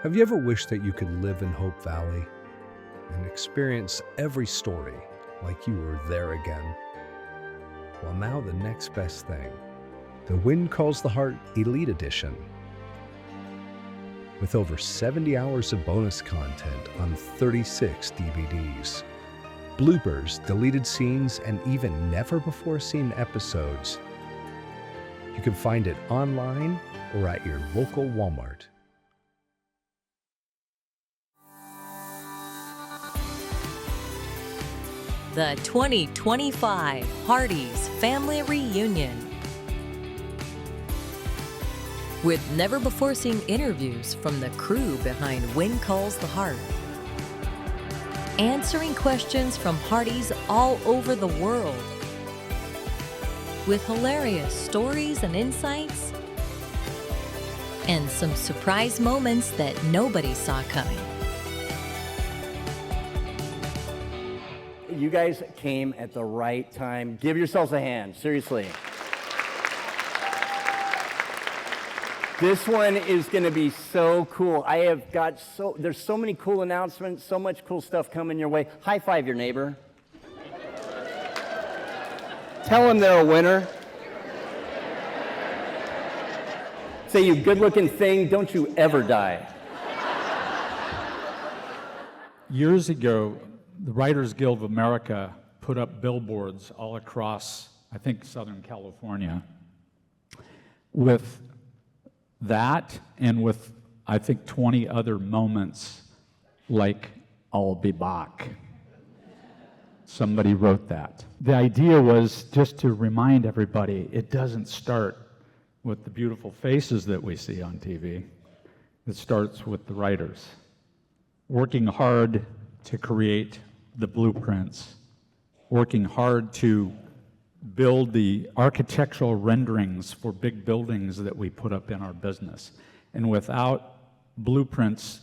Have you ever wished that you could live in Hope Valley and experience every story like you were there again? Well, now the next best thing, the Wind Calls the Heart Elite Edition. With over 70 hours of bonus content on 36 DVDs, bloopers, deleted scenes, and even never-before-seen episodes. You can find it online or at your local Walmart. The 2025 Hearties Family Reunion. With never-before-seen interviews from the crew behind Wind Calls the Heart. Answering questions from Hearties all over the world. With hilarious stories and insights. And some surprise moments that nobody saw coming. You guys came at the right time. Give yourselves a hand, seriously. This one is gonna be so cool. There's so many cool announcements, so much cool stuff coming your way. High five your neighbor. Tell them they're a winner. Say, you good-looking thing, don't you ever die. Years ago, the Writers Guild of America put up billboards all across, I think, Southern California, with that and with, I think, 20 other moments like, "I'll be back." Somebody wrote that. The idea was just to remind everybody, it doesn't start with the beautiful faces that we see on TV. It starts with the writers, working hard to create the blueprints, working hard to build the architectural renderings for big buildings that we put up in our business. And without blueprints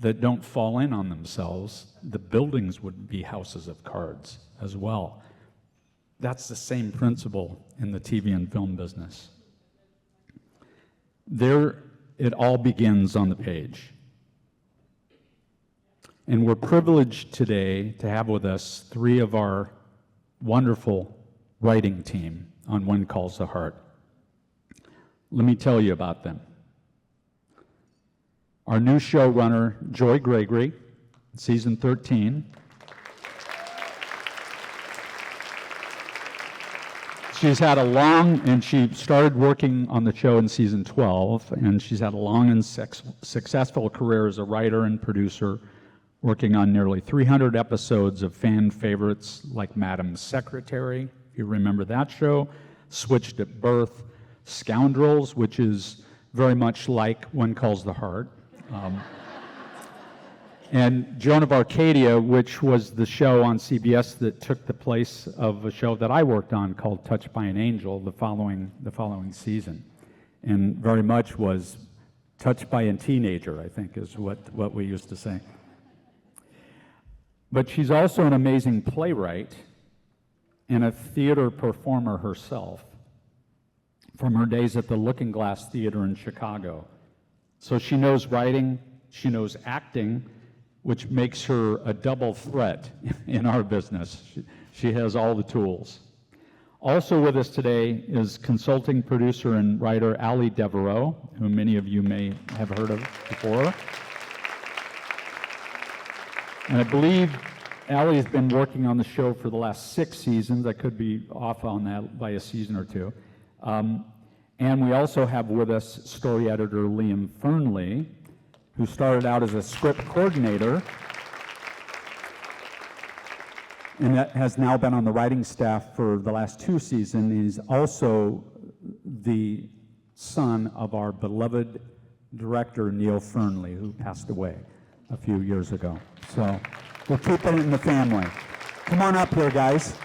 that don't fall in on themselves, the buildings would be houses of cards as well. That's the same principle in the TV and film business. There, it all begins on the page. And we're privileged today to have with us three of our wonderful writing team on Wind Calls the Heart. Let me tell you about them. Our new showrunner, Joy Gregory, season 13. She's had she started working on the show in season 12, and she's had a long and successful career as a writer and producer, working on nearly 300 episodes of fan favorites like Madam Secretary, if you remember that show, Switched at Birth, Scoundrels, which is very much like Wind Calls the Heart, and Joan of Arcadia, which was the show on CBS that took the place of a show that I worked on called Touched by an Angel the following season, and very much was touched by a teenager, I think is what we used to say. But she's also an amazing playwright and a theater performer herself from her days at the Looking Glass Theater in Chicago. So she knows writing, she knows acting, which makes her a double threat in our business. She has all the tools. Also with us today is consulting producer and writer Allie Devereaux, who many of you may have heard of before. And I believe Allie has been working on the show for the last 6 seasons. I could be off on that by a season or two. And we also have with us story editor Liam Fernley, who started out as a script coordinator and that has now been on the writing staff for the last 2 seasons. He's also the son of our beloved director, Neil Fernley, who passed away a few years ago. So we're keeping it in the family. Come on up here, guys.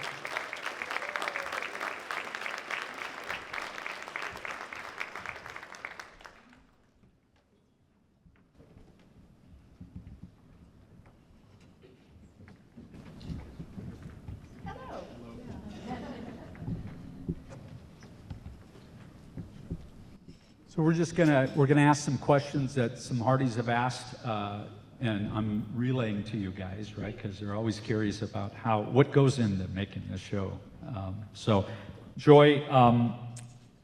So we're gonna ask some questions that some Hearties have asked, and I'm relaying to you guys, right? Because they're always curious about what goes into making the show. So, Joy,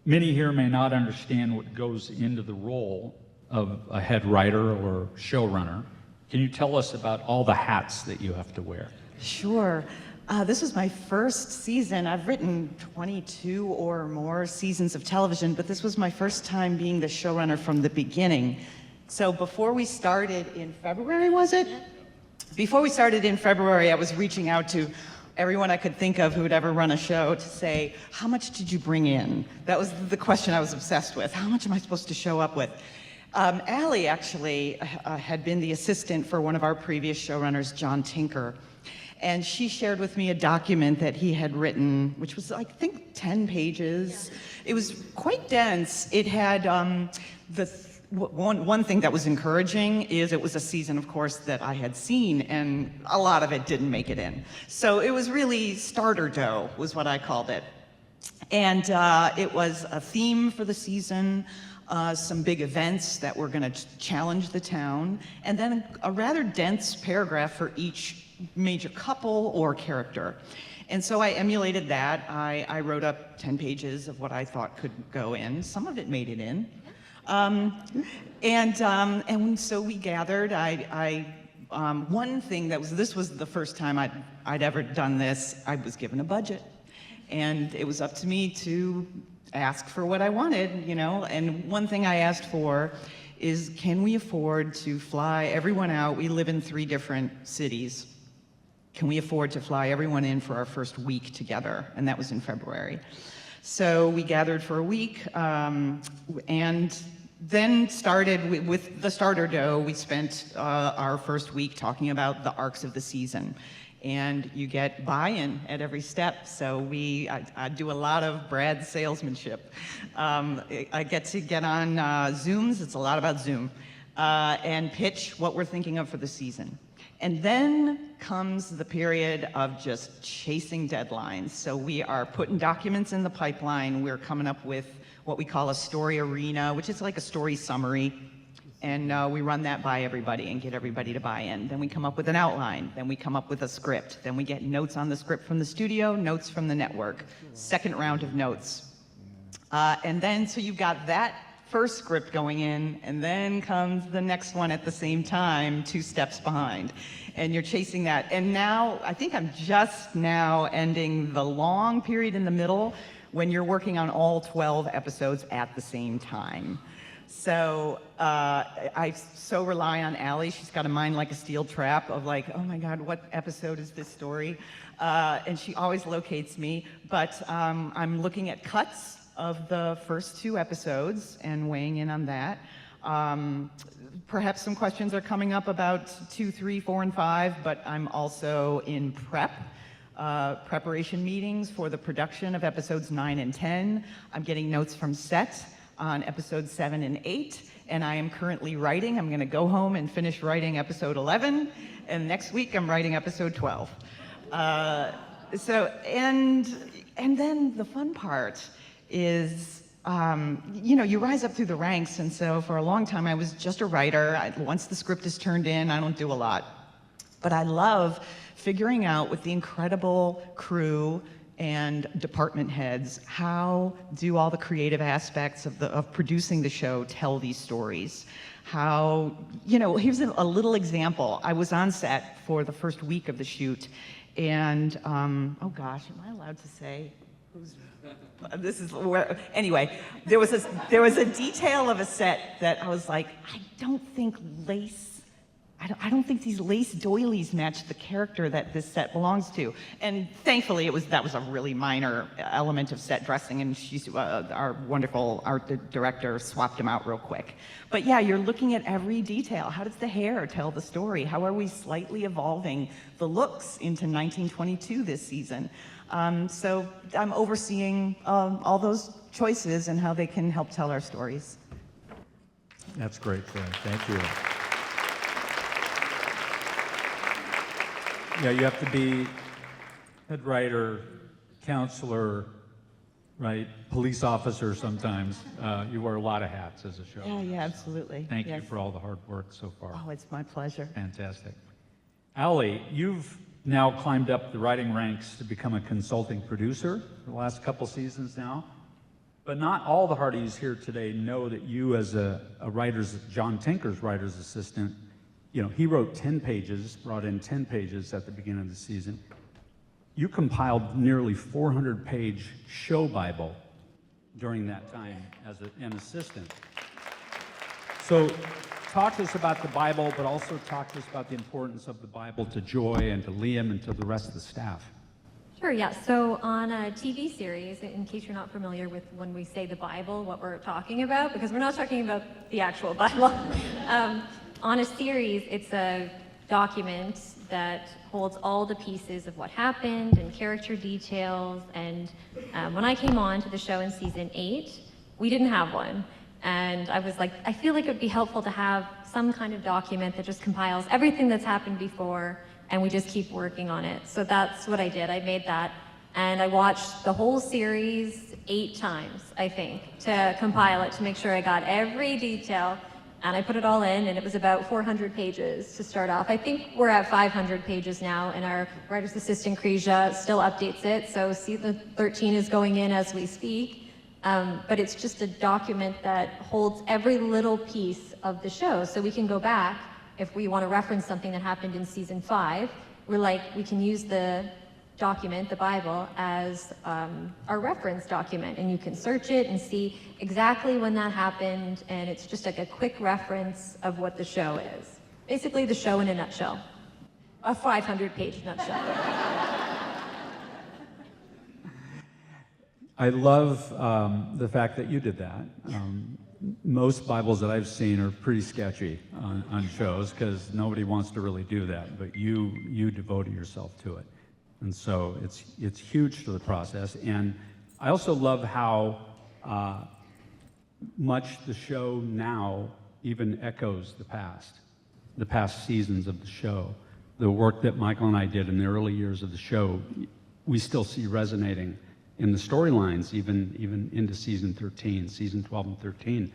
many here may not understand what goes into the role of a head writer or showrunner. Can you tell us about all the hats that you have to wear? Sure. This was my first season. I've written 22 or more seasons of television, but this was my first time being the showrunner from the beginning. So before we started in February, was it? Before we started in February, I was reaching out to everyone I could think of who would ever run a show to say, how much did you bring in? That was the question I was obsessed with. How much am I supposed to show up with? Allie actually had been the assistant for one of our previous showrunners, John Tinker. And she shared with me a document that he had written, which was, I think, 10 pages. Yeah. It was quite dense. It had one thing that was encouraging is it was a season, of course, that I had seen, and a lot of it didn't make it in. So it was really starter dough, was what I called it. And it was a theme for the season, some big events that were going to challenge the town, and then a rather dense paragraph for each major couple or character. And so I emulated that. I wrote up 10 pages of what I thought could go in. Some of it made it in. And so we gathered. One thing this was the first time I'd ever done this. I was given a budget, and it was up to me to ask for what I wanted, you know. And one thing I asked for is, can we afford to fly everyone out? We live in 3 different cities. Can we afford to fly everyone in for our first week together? And that was in February. So we gathered for a week, and then started with the starter dough. We spent our first week talking about the arcs of the season. And you get buy-in at every step. So I do a lot of Brad's salesmanship. I get to get on Zooms. It's a lot about Zoom. And pitch what we're thinking of for the season. And then comes the period of just chasing deadlines. So we are putting documents in the pipeline. We're coming up with what we call a story arena, which is like a story summary. And we run that by everybody and get everybody to buy in. Then we come up with an outline. Then we come up with a script. Then we get notes on the script from the studio, notes from the network. Second round of notes. And then, so you've got that first script going in, and then comes the next one at the same time, 2 steps behind. And you're chasing that. And now, I think I'm just now ending the long period in the middle when you're working on all 12 episodes at the same time. So I so rely on Allie. She's got a mind like a steel trap of like, oh my God, what episode is this story? And she always locates me. But I'm looking at cuts of the first 2 episodes and weighing in on that. Perhaps some questions are coming up about 2, 3, 4, and 5, but I'm also in preparation meetings for the production of episodes 9 and 10. I'm getting notes from set on episodes 7 and 8, and I am currently writing. I'm going to go home and finish writing episode 11, and next week I'm writing episode 12. And then the fun part is, you rise up through the ranks, and so for a long time I was just a writer. Once the script is turned in, I don't do a lot. But I love figuring out with the incredible crew and department heads, how do all the creative aspects of producing the show tell these stories? How, here's a little example. I was on set for the first week of the shoot, and, oh gosh, am I allowed to say who's... This is where, anyway, there was a detail of a set that I was like, I don't think I don't think these lace doilies match the character that this set belongs to. And thankfully that was a really minor element of set dressing, and our wonderful art director swapped them out real quick. But yeah, you're looking at every detail. How does the hair tell the story? How are we slightly evolving the looks into 1922 this season? So I'm overseeing all those choices and how they can help tell our stories. That's great, Joy. Thank you. Yeah, you have to be head writer, counselor, right? Police officer sometimes. You wear a lot of hats as a show. Yeah, absolutely. Thank you Yes. for all the hard work so far. Oh, it's my pleasure. Fantastic. Allie, you've now climbed up the writing ranks to become a consulting producer for the last couple seasons now. But not all the Hearties here today know that you, as a John Tinker's writer's assistant, he wrote 10 pages, brought in 10 pages at the beginning of the season. You compiled nearly 400-page show Bible during that time as an assistant. So talk to us about the Bible, but also talk to us about the importance of the Bible to Joy and to Liam and to the rest of the staff. Sure, yeah. So on a TV series, in case you're not familiar with when we say the Bible, what we're talking about, because we're not talking about the actual Bible. On a series, it's a document that holds all the pieces of what happened and character details. And when I came on to the show in season 8, we didn't have one. And I was like, I feel like it would be helpful to have some kind of document that just compiles everything that's happened before, and we just keep working on it. So that's what I did. I made that, and I watched the whole series 8 times, I think, to compile it, to make sure I got every detail, and I put it all in, and it was about 400 pages to start off. I think we're at 500 pages now, and our writer's assistant, Kreja, still updates it, so season 13 is going in as we speak. But it's just a document that holds every little piece of the show, so we can go back if we want to reference something that happened in season 5. We can use the document, the Bible, as our reference document, and you can search it and see exactly when that happened, and it's just like a quick reference of what the show is. Basically the show in a nutshell. A 500-page nutshell. I love the fact that you did that. Most Bibles that I've seen are pretty sketchy on shows because nobody wants to really do that, but you devoted yourself to it. And so it's huge to the process. And I also love how much the show now even echoes the past seasons of the show. The work that Michael and I did in the early years of the show, we still see resonating in the storylines, even into season 13, season 12 and 13.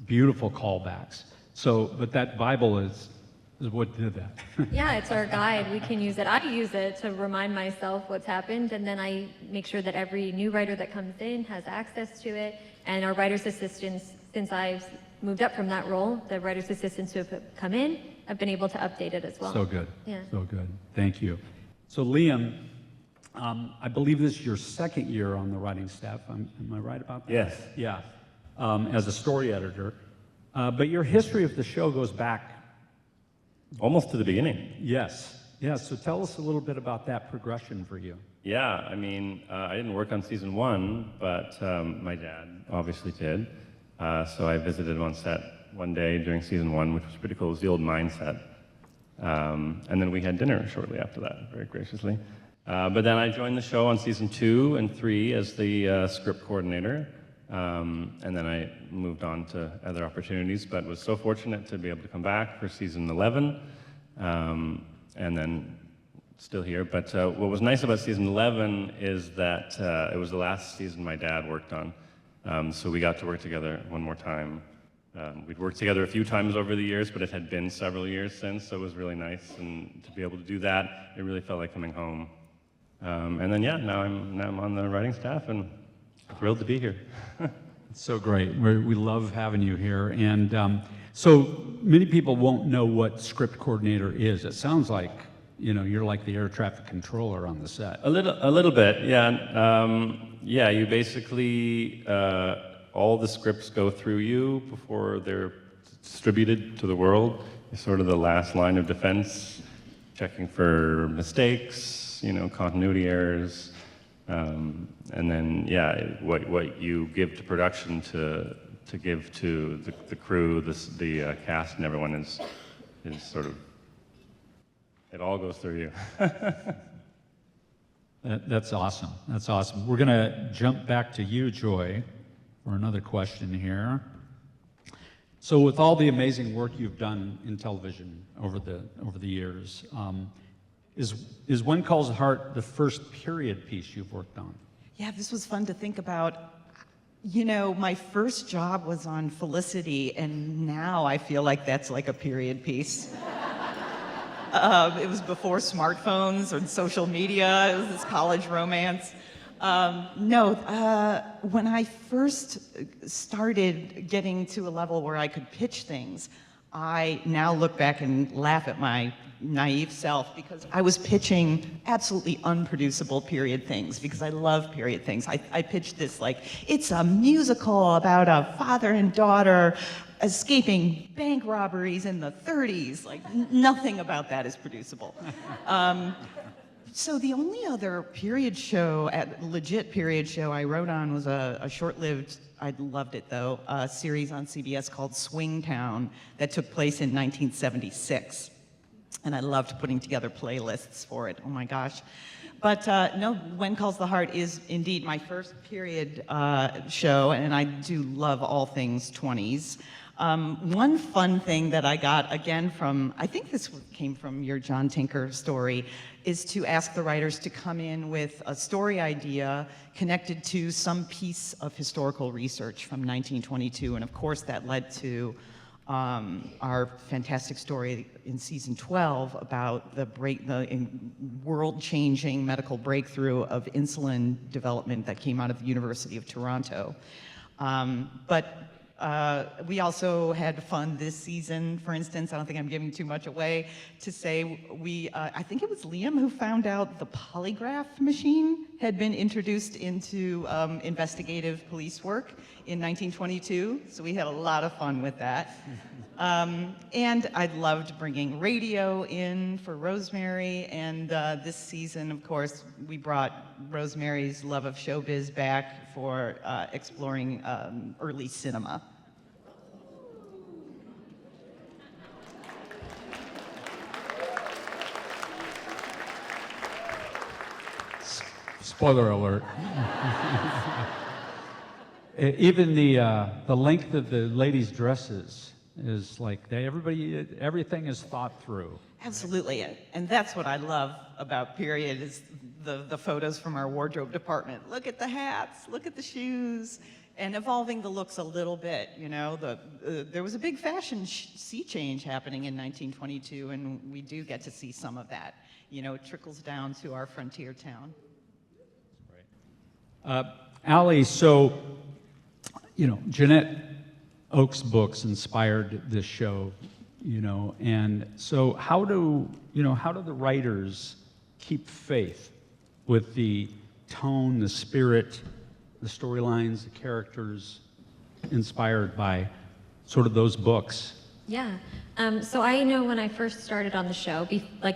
Beautiful callbacks. So, but that Bible is what did that. Yeah, it's our guide. We can use it. I use it to remind myself what's happened, and then I make sure that every new writer that comes in has access to it. And our writer's assistants, since I've moved up from that role, the writer's assistants who have come in, have been able to update it as well. So good. Yeah. So good. Thank you. So Liam, I believe this is your second year on the writing staff. Am I right about that? Yes. Yeah. As a story editor. But your history of the show goes back. Almost to the beginning. Yes. Yeah. So tell us a little bit about that progression for you. Yeah, I mean, I didn't work on season 1, but my dad obviously did. So I visited on set one day during season 1, which was pretty cool. It was the old mine set. And then we had dinner shortly after that, very graciously. But then I joined the show on season 2 and 3 as the script coordinator. And then I moved on to other opportunities, but was so fortunate to be able to come back for season 11. And then still here. But what was nice about season 11 is that it was the last season my dad worked on. So we got to work together one more time. We'd worked together a few times over the years, but it had been several years since, so it was really nice. And to be able to do that, it really felt like coming home. And then, yeah, now I'm on the writing staff and thrilled to be here. It's so great. We love having you here. And so many people won't know what script coordinator is. It sounds like, you're like the air traffic controller on the set. A little bit, yeah. Yeah, you basically, all the scripts go through you before they're distributed to the world. You're sort of the last line of defense, checking for mistakes, continuity errors, and then, yeah, what you give to production to give to the crew, the cast, and everyone is sort of, it all goes through you. That's awesome. That's awesome. We're going to jump back to you, Joy, for another question here. So with all the amazing work you've done in television over the years, is When Calls the Heart the first period piece you've worked on? Yeah, this was fun to think about. You know, my first job was on Felicity, and now I feel like that's like a period piece. It was before smartphones or social media. It was this college romance. When I first started getting to a level where I could pitch things, I now look back and laugh at my naive self because I was pitching absolutely unproducible period things because I love period things. I pitched this like, it's a musical about a father and daughter escaping bank robberies in the 30s. Like, nothing about that is producible. So the only other period show, legit period show I wrote on was a short-lived, I loved it though, a series on CBS called Swing Town that took place in 1976. And I loved putting together playlists for it, oh my gosh. But no, When Calls the Heart is indeed my first period show, and I do love all things 20s. One fun thing that I got, again, from, I think this came from your John Tinker story, is to ask the writers to come in with a story idea connected to some piece of historical research from 1922. And of course, that led to our fantastic story in season 12 about the world-changing medical breakthrough of insulin development that came out of the University of Toronto. We also had fun this season, for instance. I don't think I'm giving too much away to say I think it was Liam who found out the polygraph machine had been introduced into investigative police work in 1922. So we had a lot of fun with that. And I loved bringing radio in for Rosemary. And this season, of course, we brought Rosemary's love of showbiz back for exploring early cinema. Spoiler alert. Even the length of the ladies' dresses is like everything is thought through. Absolutely, and that's what I love about period is the photos from our wardrobe department. Look at the hats, look at the shoes, and evolving the looks a little bit. You know, there was a big fashion sea change happening in 1922, and we do get to see some of that. You know, it trickles down to our frontier town. Allie, so, you know, Janette Oak's books inspired this show, you know, and so how do the writers keep faith with the tone, the spirit, the storylines, the characters inspired by sort of those books? Yeah. So I know when I first started on the show,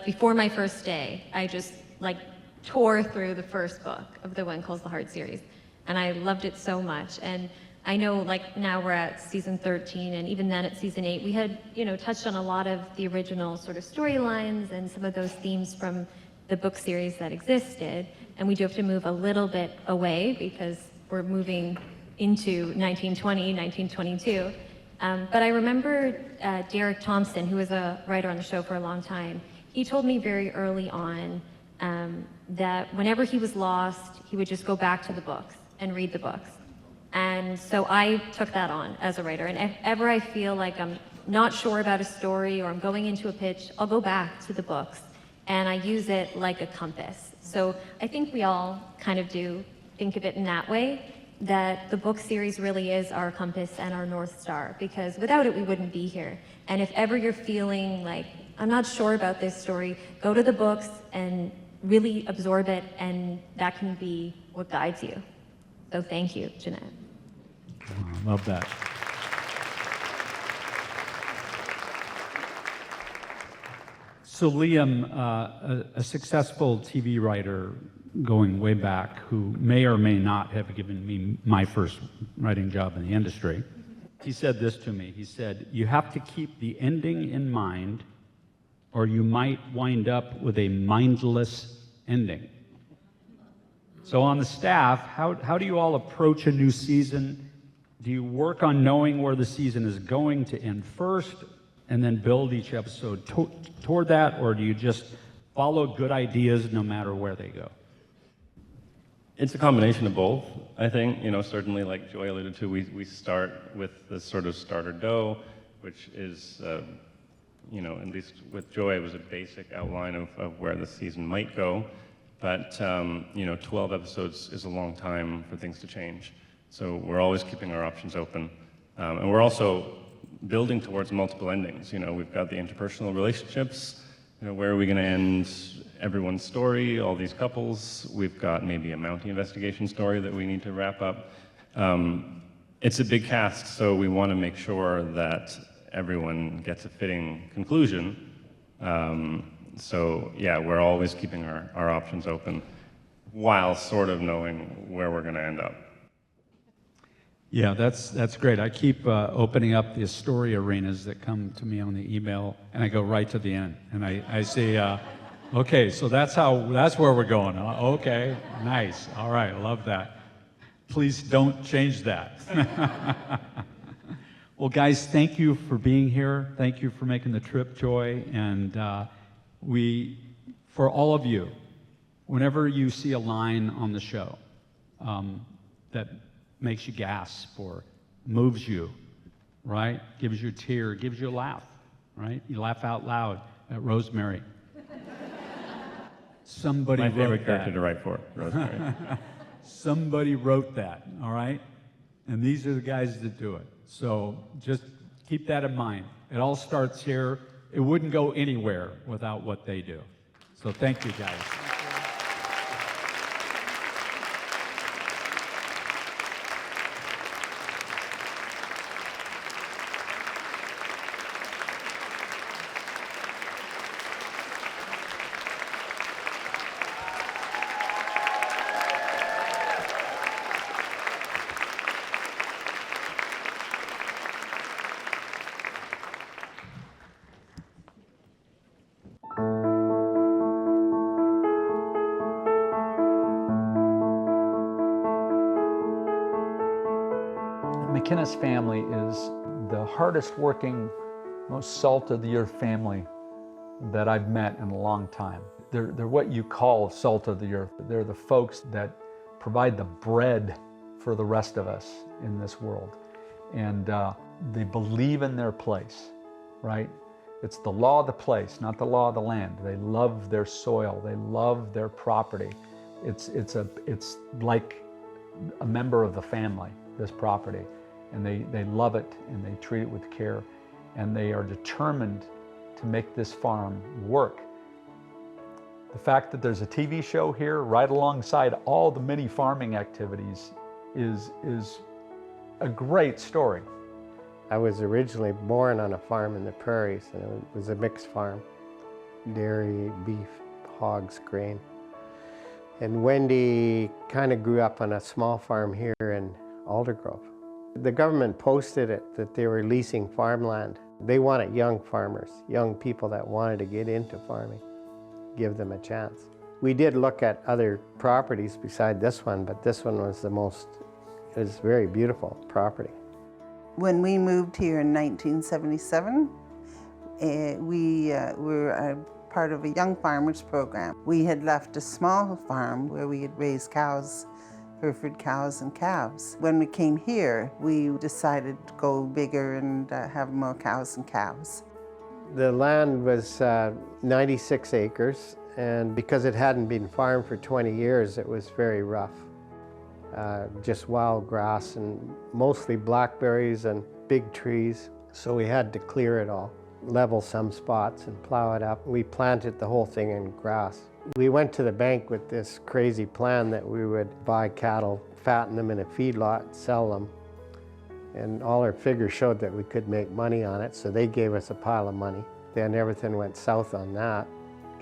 before my first day, I just tore through the first book of the When Calls the Heart series, and I loved it so much. And I know now we're at season 13, and even then at season 8, we had touched on a lot of the original sort of storylines and some of those themes from the book series that existed. And we do have to move a little bit away because we're moving into 1920, 1922. But I remember Derek Thompson, who was a writer on the show for a long time, he told me very early on that whenever he was lost, he would just go back to the books and read the books. And so I took that on as a writer. And if ever I feel like I'm not sure about a story or I'm going into a pitch, I'll go back to the books and I use it like a compass. So I think we all kind of do think of it in that way, that the book series really is our compass and our North Star, because without it, we wouldn't be here. And if ever you're feeling like, I'm not sure about this story, go to the books and really absorb it, and that can be what guides you. So thank you, Janette. I love that. So Liam, a successful TV writer going way back who may or may not have given me my first writing job in the industry, he said this to me. He said, you have to keep the ending in mind or you might wind up with a mindless ending. So on the staff, how do you all approach a new season? Do you work on knowing where the season is going to end first and then build each episode toward that, or do you just follow good ideas no matter where they go? It's a combination of both, I think. Certainly, like Joy alluded to, we start with this sort of starter dough, which is, at least with Joy, it was a basic outline of where the season might go. But, 12 episodes is a long time for things to change. So we're always keeping our options open. And we're also building towards multiple endings. We've got the interpersonal relationships. Where are we going to end everyone's story, all these couples? We've got maybe a Mountie investigation story that we need to wrap up. It's a big cast, so we want to make sure that everyone gets a fitting conclusion. So yeah, we're always keeping our options open while sort of knowing where we're going to end up. Yeah, that's great. I keep opening up the story arenas that come to me on the email, and I go right to the end, and I see, okay, so that's where we're going. Okay, nice. All right, I love that. Please don't change that. Well, guys, thank you for being here. Thank you for making the trip, Joy, and for all of you, whenever you see a line on the show that makes you gasp or moves you, right? Gives you a tear, gives you a laugh, right? You laugh out loud at Rosemary. Somebody My wrote favorite that. character to write for, Rosemary. Somebody wrote that, all right? And these are the guys that do it. So just keep that in mind. It all starts here. It wouldn't go anywhere without what they do. So thank you, guys. McInnes family is the hardest working, most salt-of-the-earth family that I've met in a long time. They're what you call salt of the earth. They're the folks that provide the bread for the rest of us in this world. And they believe in their place, right? It's the law of the place, not the law of the land. They love their soil. They love their property. It's like a member of the family, this property. And they love it, and they treat it with care, and they are determined to make this farm work. The fact that there's a TV show here right alongside all the many farming activities is a great story. I was originally born on a farm in the prairies, and it was a mixed farm. Dairy, beef, hogs, grain. And Wendy kind of grew up on a small farm here in Aldergrove. The government posted it that they were leasing farmland. They wanted young farmers, young people that wanted to get into farming, give them a chance. We did look at other properties beside this one, but this one was it was very beautiful property. When we moved here in 1977, we were part of a Young Farmers program. We had left a small farm where we had raised cows, Hereford cows and calves. When we came here, we decided to go bigger and have more cows and calves. The land was 96 acres, and because it hadn't been farmed for 20 years, it was very rough. Just wild grass and mostly blackberries and big trees. So we had to clear it all, level some spots and plow it up. We planted the whole thing in grass. We went to the bank with this crazy plan that we would buy cattle, fatten them in a feedlot, sell them. And all our figures showed that we could make money on it, so they gave us a pile of money. Then everything went south on that.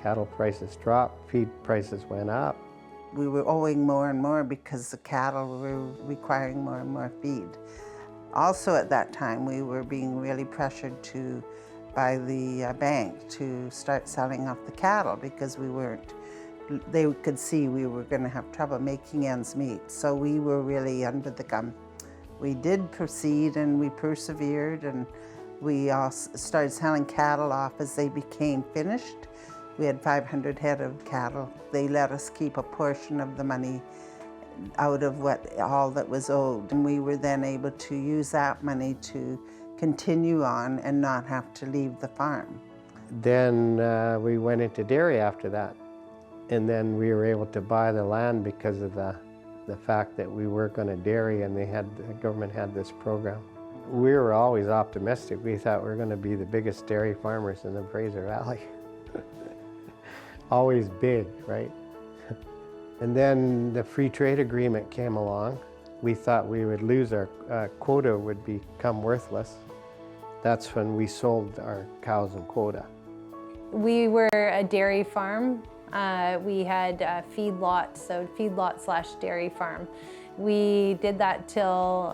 Cattle prices dropped, feed prices went up. We were owing more and more because the cattle were requiring more and more feed. Also at that time, we were being really pressured by the bank to start selling off the cattle because they could see we were going to have trouble making ends meet. So we were really under the gun. We did proceed and we persevered, and we started selling cattle off as they became finished. We had 500 head of cattle. They let us keep a portion of the money out of all that was owed. And we were then able to use that money to continue on and not have to leave the farm. Then we went into dairy after that. And then we were able to buy the land because of the fact that we were going to dairy, and the government had this program. We were always optimistic. We thought we were going to be the biggest dairy farmers in the Fraser Valley. Always big, right? And then the free trade agreement came along. We thought we would lose our quota, would become worthless. That's when we sold our cows and quota. We were a dairy farm. We had feedlots, so feedlot / dairy farm. We did that till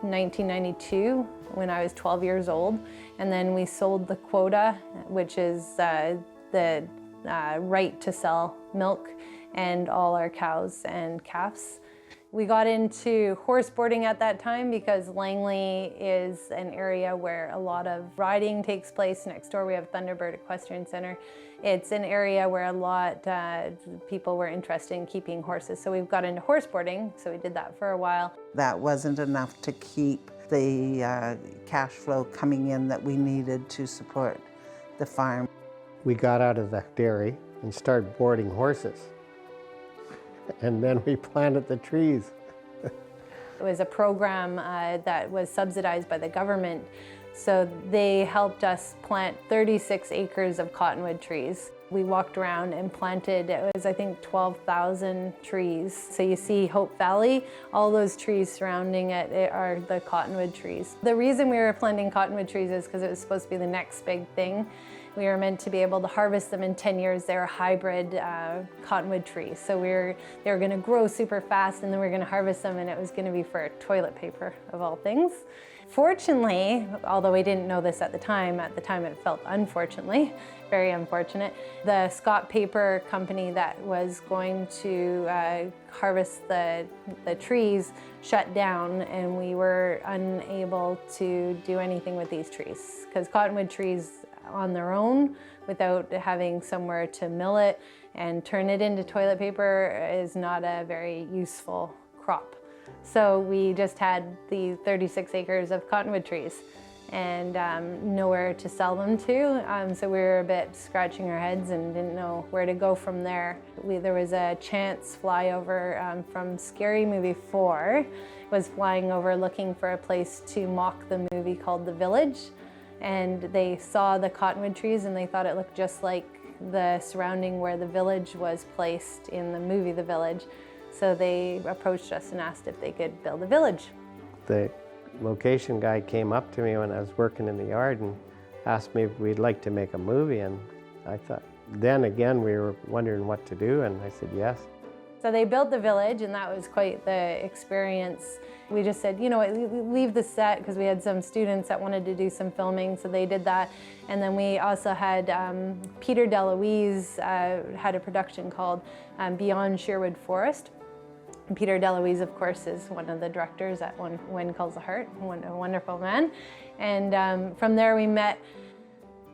1992 when I was 12 years old, and then we sold the quota, which is the right to sell milk and all our cows and calves. We got into horse boarding at that time because Langley is an area where a lot of riding takes place. Next door we have Thunderbird Equestrian Center. It's an area where a lot people were interested in keeping horses. So we've got into horse boarding, so we did that for a while. That wasn't enough to keep the cash flow coming in that we needed to support the farm. We got out of the dairy and started boarding horses. And then we planted the trees. It was a program that was subsidized by the government. So they helped us plant 36 acres of cottonwood trees. We walked around and planted, it was I think 12,000 trees. So you see Hope Valley, all those trees surrounding it are the cottonwood trees. The reason we were planting cottonwood trees is because it was supposed to be the next big thing. We were meant to be able to harvest them in 10 years. They're a hybrid cottonwood tree. So they were gonna grow super fast, and then we were gonna harvest them, and it was gonna be for toilet paper, of all things. Fortunately, although we didn't know this at the time it felt unfortunately, very unfortunate, the Scott Paper company that was going to harvest the trees shut down, and we were unable to do anything with these trees. Because cottonwood trees on their own, without having somewhere to mill it and turn it into toilet paper, is not a very useful crop. So we just had the 36 acres of cottonwood trees and nowhere to sell them to. So we were a bit scratching our heads and didn't know where to go from there. There was a chance flyover from Scary Movie 4, was flying over looking for a place to mock the movie called The Village. And they saw the cottonwood trees and they thought it looked just like the surrounding where the village was placed in the movie The Village. So they approached us and asked if they could build a village. The location guy came up to me when I was working in the yard and asked me if we'd like to make a movie, and I thought, then again we were wondering what to do, and I said yes. So they built the village, and that was quite the experience. We just said, you know what, leave the set, because we had some students that wanted to do some filming, so they did that. And then we also had Peter DeLuise had a production called Beyond Sherwood Forest. And Peter DeLuise, of course, is one of the directors at When Calls the Heart, a wonderful man. And from there we met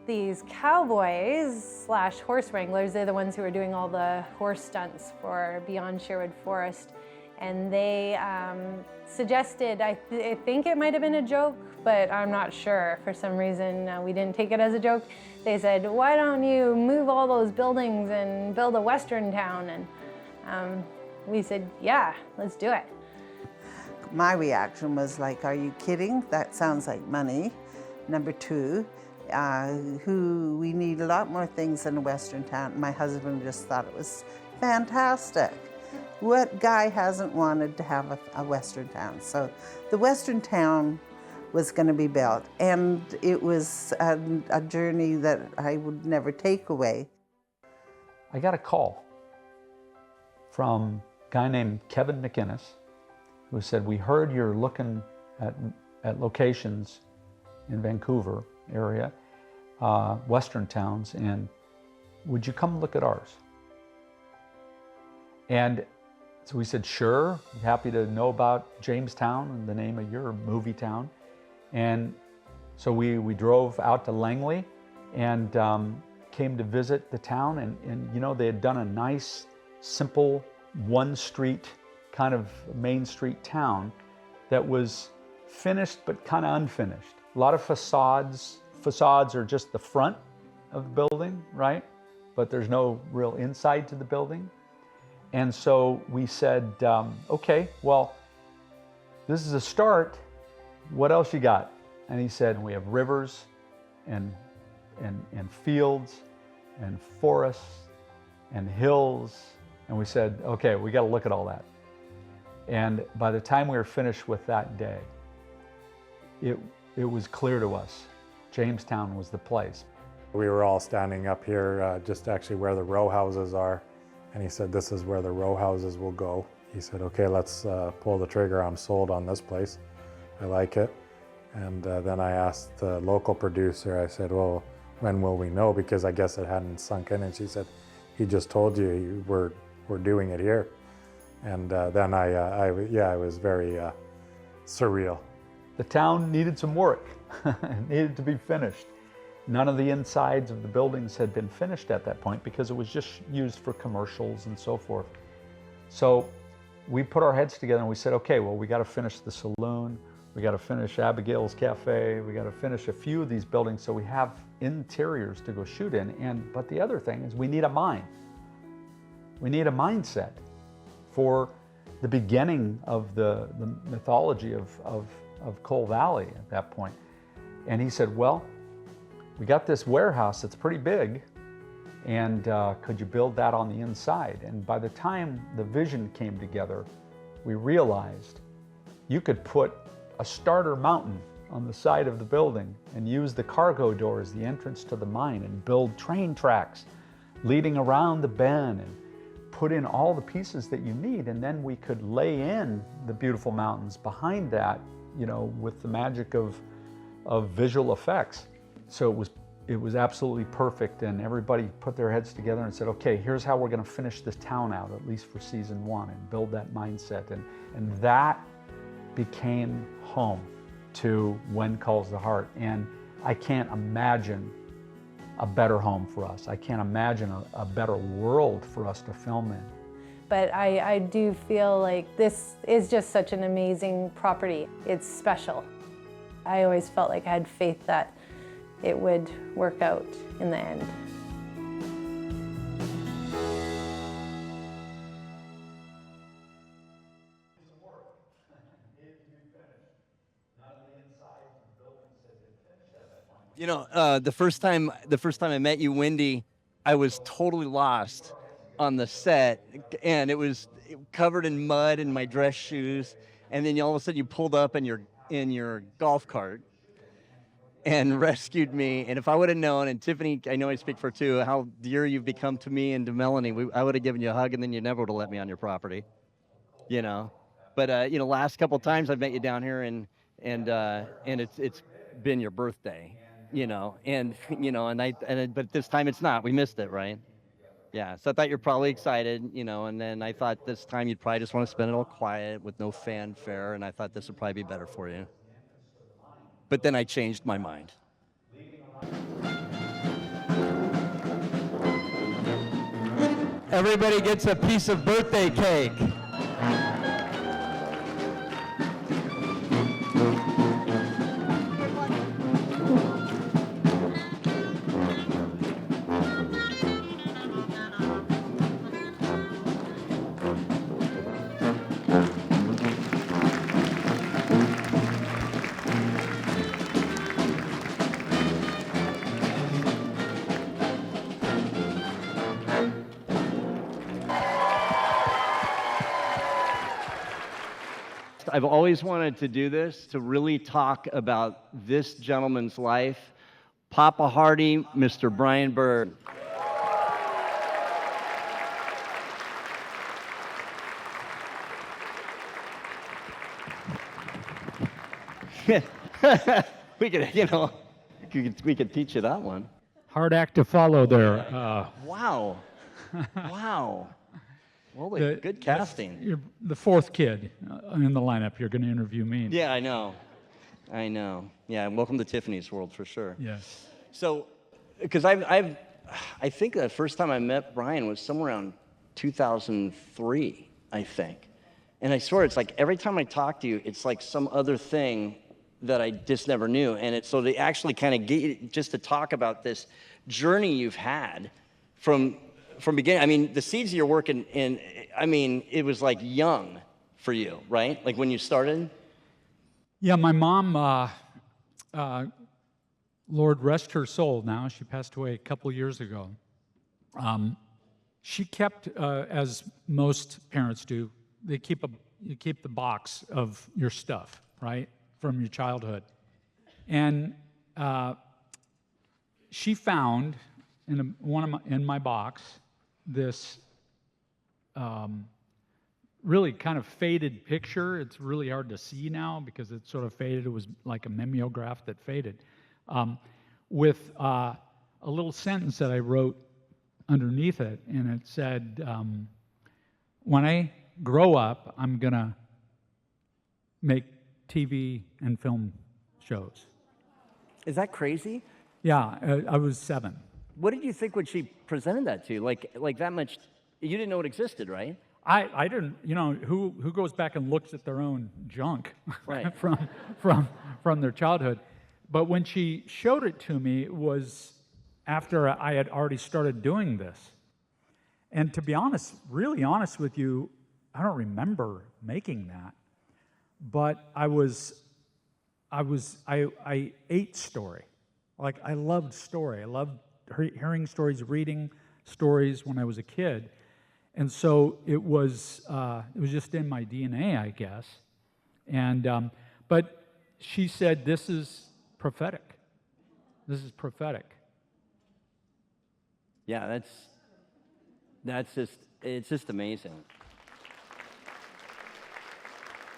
these cowboys / horse wranglers. They're the ones who were doing all the horse stunts for Beyond Sherwood Forest. And they suggested, I think it might have been a joke, but I'm not sure. For some reason, we didn't take it as a joke. They said, why don't you move all those buildings and build a Western town? And we said, yeah, let's do it. My reaction was like, are you kidding? That sounds like money. Number two, we need a lot more things in a Western town. My husband just thought it was fantastic. What guy hasn't wanted to have a Western town? So the Western town was going to be built, and it was a journey that I would never take away. I got a call from a guy named Kevin McInnes, who said, we heard you're looking at locations in Vancouver area, Western towns, and would you come look at ours? And so we said, sure, happy to know about Jamestown and the name of your movie town. And so we drove out to Langley and came to visit the town, and you know, they had done a nice, simple, one street kind of Main Street town that was finished but kind of unfinished. A lot of facades. Facades are just the front of the building, right? But there's no real inside to the building. And so we said, okay, well, this is a start. What else you got? And he said, we have rivers and fields and forests and hills. And we said, okay, we got to look at all that. And by the time we were finished with that day, it was clear to us, Jamestown was the place. We were all standing up here just actually where the row houses are. And he said, this is where the row houses will go. He said, okay, let's pull the trigger. I'm sold on this place. I like it. And then I asked the local producer, I said, well, when will we know? Because I guess it hadn't sunk in. And she said, he just told you we're doing it here. And then it was very surreal. The town needed some work. It needed to be finished. None of the insides of the buildings had been finished at that point because it was just used for commercials and so forth. So we put our heads together and we said, okay, well, we got to finish the saloon. We got to finish Abigail's Cafe. We got to finish a few of these buildings so we have interiors to go shoot in. But the other thing is we need a mine. We need a mindset for the beginning of the mythology of Coal Valley at that point. And he said, well, we got this warehouse that's pretty big, and could you build that on the inside? And by the time the vision came together, we realized you could put a starter mountain on the side of the building and use the cargo door as the entrance to the mine and build train tracks leading around the bend and put in all the pieces that you need. And then we could lay in the beautiful mountains behind that, with the magic of visual effects. So it was absolutely perfect, and everybody put their heads together and said, okay, here's how we're going to finish this town out, at least for season 1, and build that mindset. And that became home to When Calls the Heart. And I can't imagine a better home for us. I can't imagine a better world for us to film in. But I do feel like this is just such an amazing property. It's special. I always felt like I had faith that it would work out in the end. The first time I met you, Wendy, I was totally lost on the set, and it was covered in mud in my dress shoes, and then all of a sudden you pulled up in your golf cart and rescued me. And if I would have known, and Tiffany, I know I speak for two, how dear you've become to me and to Melanie, I would have given you a hug, and then you never would have let me on your property, But last couple times I've met you down here, and it's been your birthday, but this time it's not. We missed it, right? Yeah. So I thought you're probably excited, and then I thought this time you'd probably just want to spend it all quiet with no fanfare, and I thought this would probably be better for you. But then I changed my mind. Everybody gets a piece of birthday cake. I've always wanted to do this, to really talk about this gentleman's life, Papa Hardy, Mr. Brian Bird. we could teach you that one. Hard act to follow there. Wow. Wow. Well, good casting. You're the fourth kid in the lineup. You're going to interview me. Yeah, I know. Yeah, welcome to Tiffany's world for sure. Yes. So, because I think the first time I met Brian was somewhere around 2003, I think. And I swear, it's like every time I talk to you, it's like some other thing that I just never knew. And it's so to actually kind of get just to talk about this journey you've had from beginning. I mean, the seeds you're working in, I mean, it was like young for you, right? Like when you started? Yeah, my mom, Lord rest her soul now, she passed away a couple years ago. She kept, as most parents do, you keep the box of your stuff, right, from your childhood. And she found in my box this really kind of faded picture. It's really hard to see now because it's sort of faded. It was like a mimeograph that faded. With a little sentence that I wrote underneath it, and it said, when I grow up, I'm going to make TV and film shows. Is that crazy? Yeah, I was 7. What did you think when she presented that to you? Like that much, you didn't know it existed, right? I didn't, who goes back and looks at their own junk right. from their childhood? But when she showed it to me, it was after I had already started doing this. And to be honest, really honest with you, I don't remember making that. But I ate story. Like, I loved story. I loved hearing stories, reading stories when I was a kid. And so it was just in my DNA, I guess. And but she said, this is prophetic. This is prophetic. Yeah, it's just amazing.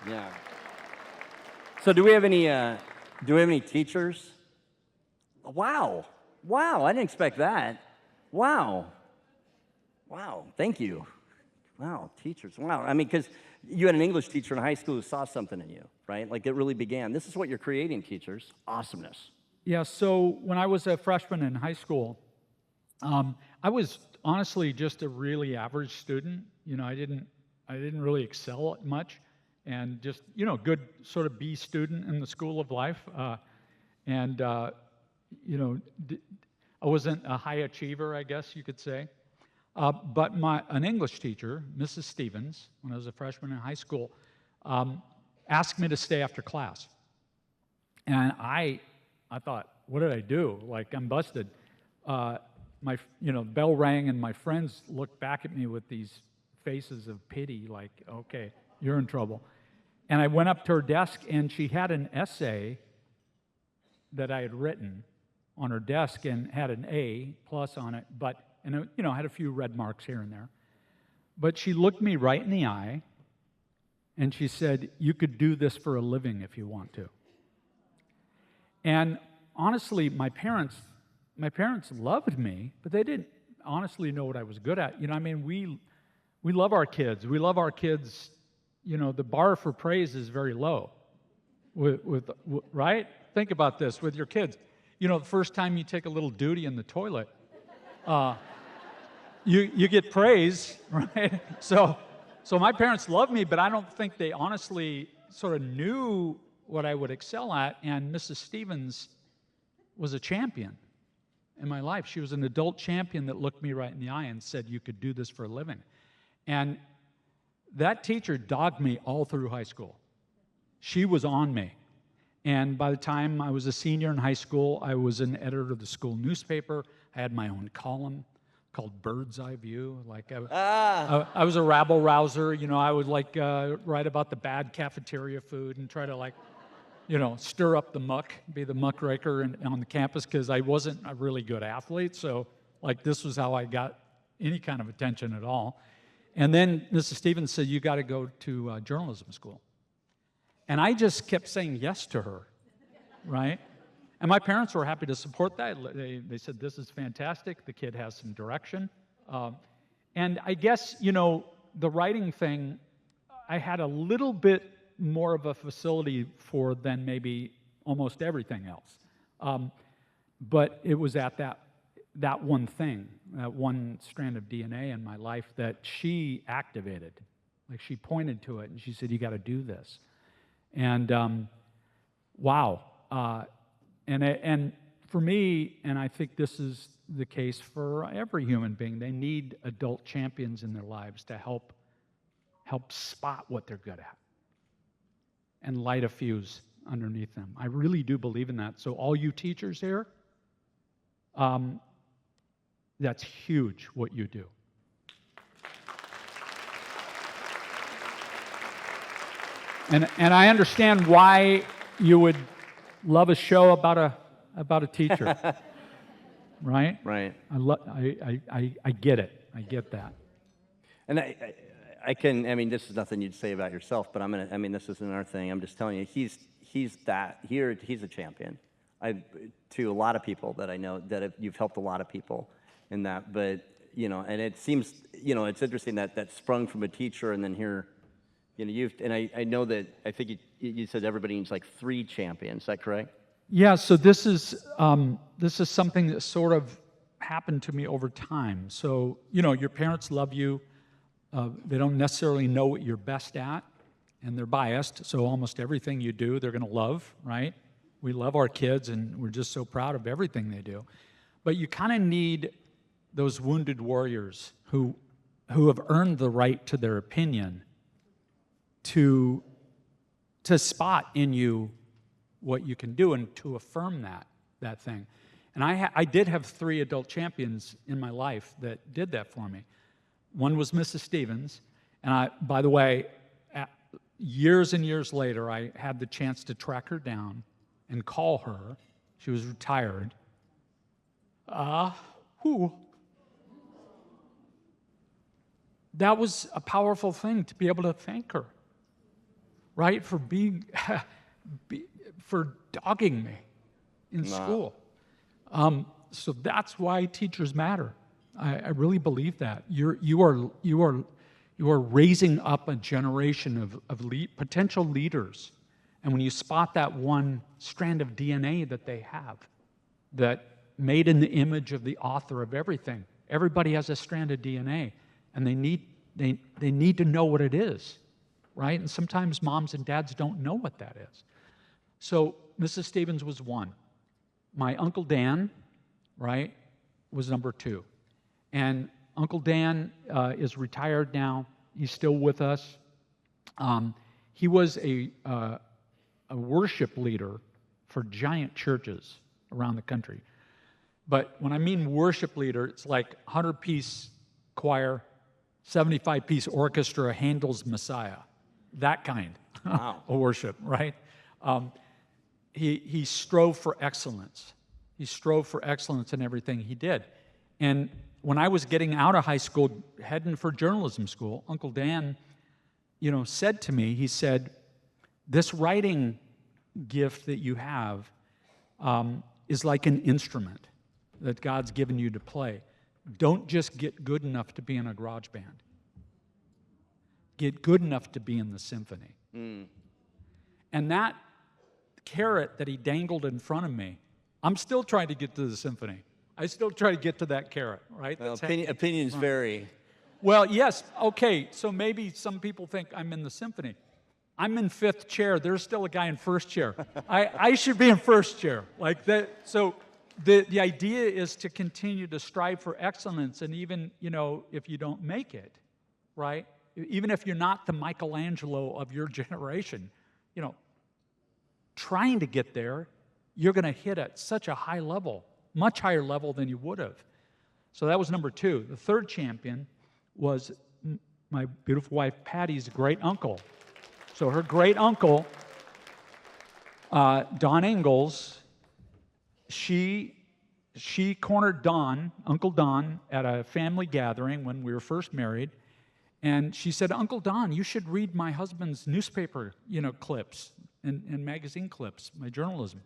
Yeah. So do we have any teachers? Wow, I didn't expect that. Wow, thank you. Wow, teachers, wow. I mean, because you had an English teacher in high school who saw something in you, right? Like it really began. This is what you're creating, teachers. Awesomeness. Yeah, so when I was a freshman in high school, I was honestly just a really average student. I didn't really excel at much, and just, good sort of B student in the school of life. I wasn't a high achiever, I guess you could say. But an English teacher, Mrs. Stevens, when I was a freshman in high school, asked me to stay after class. And I thought, what did I do? Like, I'm busted. Bell rang, and my friends looked back at me with these faces of pity, like, okay, you're in trouble. And I went up to her desk, and she had an essay that I had written on her desk and had an A+ on it, I had a few red marks here and there. But she looked me right in the eye, and she said, you could do this for a living if you want to. And honestly, my parents loved me, but they didn't honestly know what I was good at. We love our kids. We love our kids. The bar for praise is very low. Right? Think about this with your kids. The first time you take a little duty in the toilet, you get praise, right? So my parents loved me, but I don't think they honestly sort of knew what I would excel at. And Mrs. Stevens was a champion in my life. She was an adult champion that looked me right in the eye and said, you could do this for a living. And that teacher dogged me all through high school. She was on me. And by the time I was a senior in high school, I was an editor of the school newspaper. I had my own column called Bird's Eye View. Like I was a rabble rouser. I would write about the bad cafeteria food and try to stir up the muck, be the muckraker on the campus, because I wasn't a really good athlete. So this was how I got any kind of attention at all. And then Mrs. Stevens said, you got to go to journalism school. And I just kept saying yes to her, right? And my parents were happy to support that. They said, this is fantastic. The kid has some direction. And I guess, the writing thing, I had a little bit more of a facility for than maybe almost everything else. But it was at that one thing, that one strand of DNA in my life that she activated. Like she pointed to it and she said, you got to do this. And wow. And for me, and I think this is the case for every human being, they need adult champions in their lives to help spot what they're good at and light a fuse underneath them. I really do believe in that. So all you teachers here, that's huge what you do. And I understand why you would love a show about a teacher. Right? Right. I get it. I get that. And I mean, this is nothing you'd say about yourself, but this isn't our thing. I'm just telling you, he's a champion. To a lot of people that I know, you've helped a lot of people in that, but, and it seems, it's interesting that sprung from a teacher and then here, I know that, I think you said everybody needs like 3 champions, is that correct? Yeah, so this is something that sort of happened to me over time. So, your parents love you. They don't necessarily know what you're best at, and they're biased, so almost everything you do, they're going to love, right? We love our kids, and we're just so proud of everything they do. But you kind of need those wounded warriors who have earned the right to their opinion to spot in you what you can do and to affirm that thing. And I did have 3 adult champions in my life that did that for me. One was Mrs. Stevens, and by the way, years and years later, I had the chance to track her down and call her. She was retired. That was a powerful thing to be able to thank her, right, for for dogging me in school. So that's why teachers matter. I really believe that. You are raising up a generation of potential leaders. And when you spot that one strand of DNA that they have, that made in the image of the author of everything, everybody has a strand of DNA, and they need to know what it is, right? And sometimes moms and dads don't know what that is. So Mrs. Stevens was 1. My Uncle Dan, right, was number 2. And Uncle Dan is retired now. He's still with us. He was a worship leader for giant churches around the country. But when I mean worship leader, it's like 100-piece choir, 75-piece orchestra, Handel's Messiah. That kind of worship, right? He strove for excellence. He strove for excellence in everything he did. And when I was getting out of high school, heading for journalism school, Uncle Dan, said to me, he said, this writing gift that you have is like an instrument that God's given you to play. Don't just get good enough to be in a garage band. Get good enough to be in the symphony. And that carrot that he dangled in front of me, I'm still trying to get to the symphony. I still try to get to that carrot, right? Well, opinions vary. Well, yes, okay, so maybe some people think I'm in the symphony. I'm in 5th chair. There's still a guy in 1st chair. I should be in 1st chair. Like that. So the idea is to continue to strive for excellence, and even, if you don't make it, right? Even if you're not the Michelangelo of your generation, trying to get there, you're going to hit at such a high level, much higher level than you would have. So that was number 2. The 3rd champion was my beautiful wife Patty's great uncle. So her great uncle, Don Ingalls, she cornered Uncle Don, at a family gathering when we were first married, and she said, Uncle Don, you should read my husband's newspaper, clips and magazine clips, my journalism.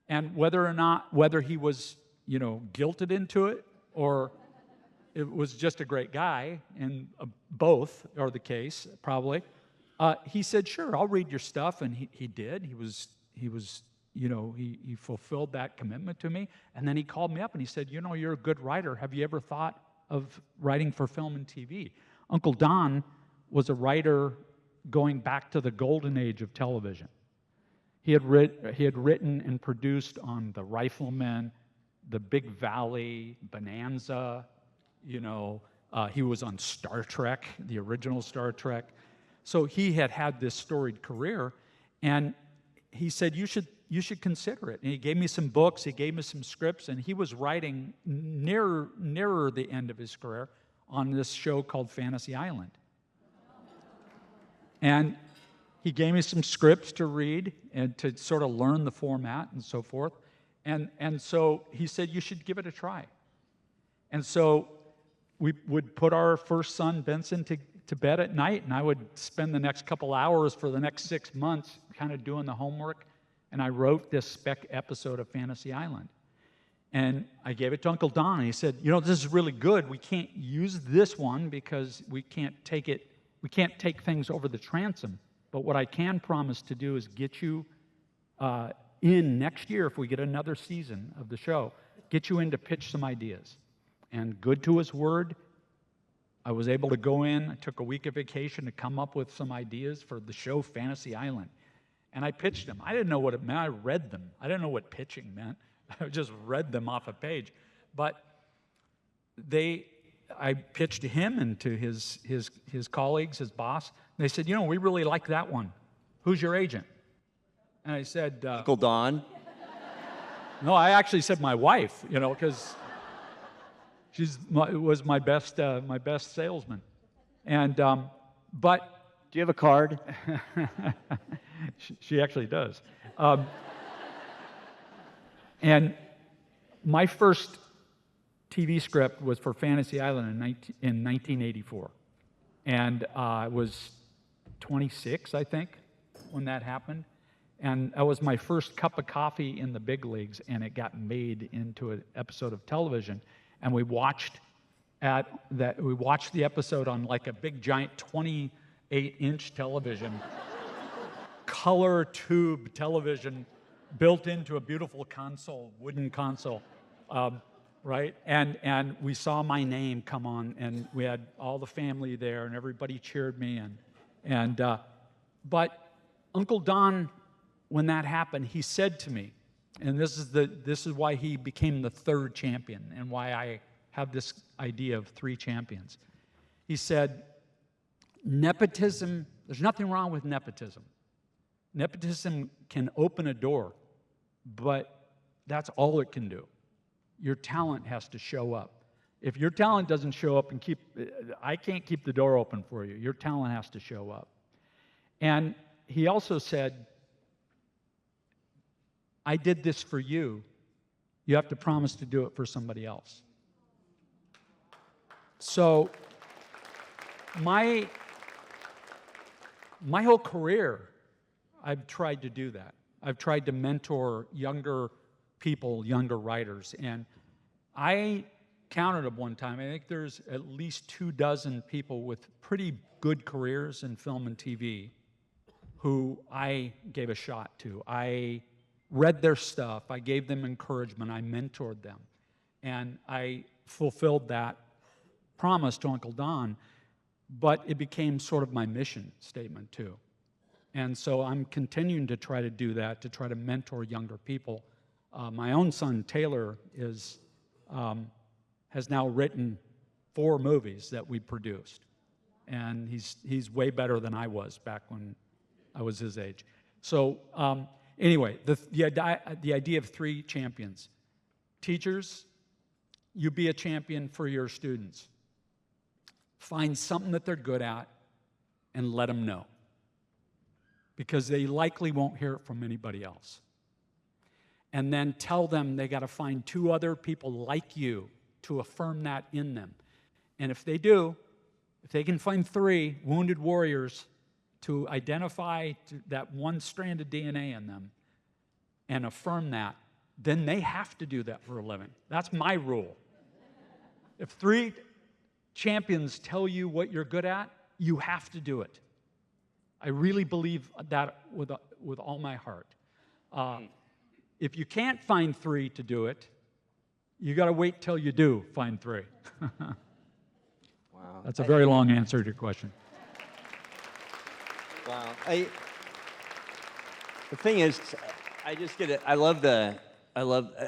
And whether he was, guilted into it or it was just a great guy, and both are the case, probably. He said, sure, I'll read your stuff, and he did. He fulfilled that commitment to me, and then he called me up and he said, you're a good writer. Have you ever thought of writing for film and TV? Uncle Don was a writer going back to the golden age of television. He had written and produced on The Rifleman, The Big Valley, Bonanza, you know, he was on Star Trek, the original Star Trek. So he had this storied career, and he said, you should consider it. And he gave me some books, he gave me some scripts, and he was writing nearer the end of his career on this show called Fantasy Island. And he gave me some scripts to read and to sort of learn the format and so forth. And so he said, you should give it a try. And so we would put our first son, Benson, to bed at night, and I would spend the next couple hours for the next 6 months kind of doing the homework, and I wrote this spec episode of Fantasy Island. And I gave it to Uncle Don, and he said, you know, this is really good. We can't use this one because we can't take things over the transom. But what I can promise to do is get you in next year, if we get another season of the show, get you in to pitch some ideas. And good to his word, I was able to go in. I took a week of vacation to come up with some ideas for the show Fantasy Island. And I pitched them. I didn't know what it meant. I read them. I didn't know what pitching meant. I just read them off a page. But I pitched to him and to his colleagues, his boss. They said, you know, we really like that one. Who's your agent? And I said, Uncle Don. No, I actually said my wife, you know, because was my best salesman. And but do you have a card? She actually does. And my first TV script was for Fantasy Island in 1984. And I was 26, I think, when that happened. And that was my first cup of coffee in the big leagues, and it got made into an episode of television. And we watched the episode on like a big giant 28-inch television, color tube television built into a beautiful console, wooden console, right? And we saw my name come on, and we had all the family there, and everybody cheered me. But Uncle Don, when that happened, he said to me, and this is why he became the third champion and why I have this idea of 3 champions. He said, nepotism, there's nothing wrong with nepotism. Nepotism can open a door, but that's all it can do. Your talent has to show up. If your talent doesn't show up I can't keep the door open for you. Your talent has to show up. And he also said, I did this for you. You have to promise to do it for somebody else. So my whole career, I've tried to do that. I've tried to mentor younger people, younger writers. And I counted at one time, I think there's at least 24 people with pretty good careers in film and TV who I gave a shot to. I read their stuff, I gave them encouragement, I mentored them. And I fulfilled that promise to Uncle Don, but it became sort of my mission statement too. And so I'm continuing to try to do that, to try to mentor younger people. My own son, Taylor, has now written 4 movies that we produced. And he's way better than I was back when I was his age. So anyway, the idea of 3 champions. Teachers, you be a champion for your students. Find something that they're good at and let them know, because they likely won't hear it from anybody else. And then tell them they got to find 2 other people like you to affirm that in them. And if they do, if they can find 3 wounded warriors to identify that one strand of DNA in them and affirm that, then they have to do that for a living. That's my rule. If 3 champions tell you what you're good at, you have to do it. I really believe that with all my heart. If you can't find 3 to do it, you got to wait till you do find 3. Wow. That's a very long answer to your question. Wow. The thing is, I just get it. I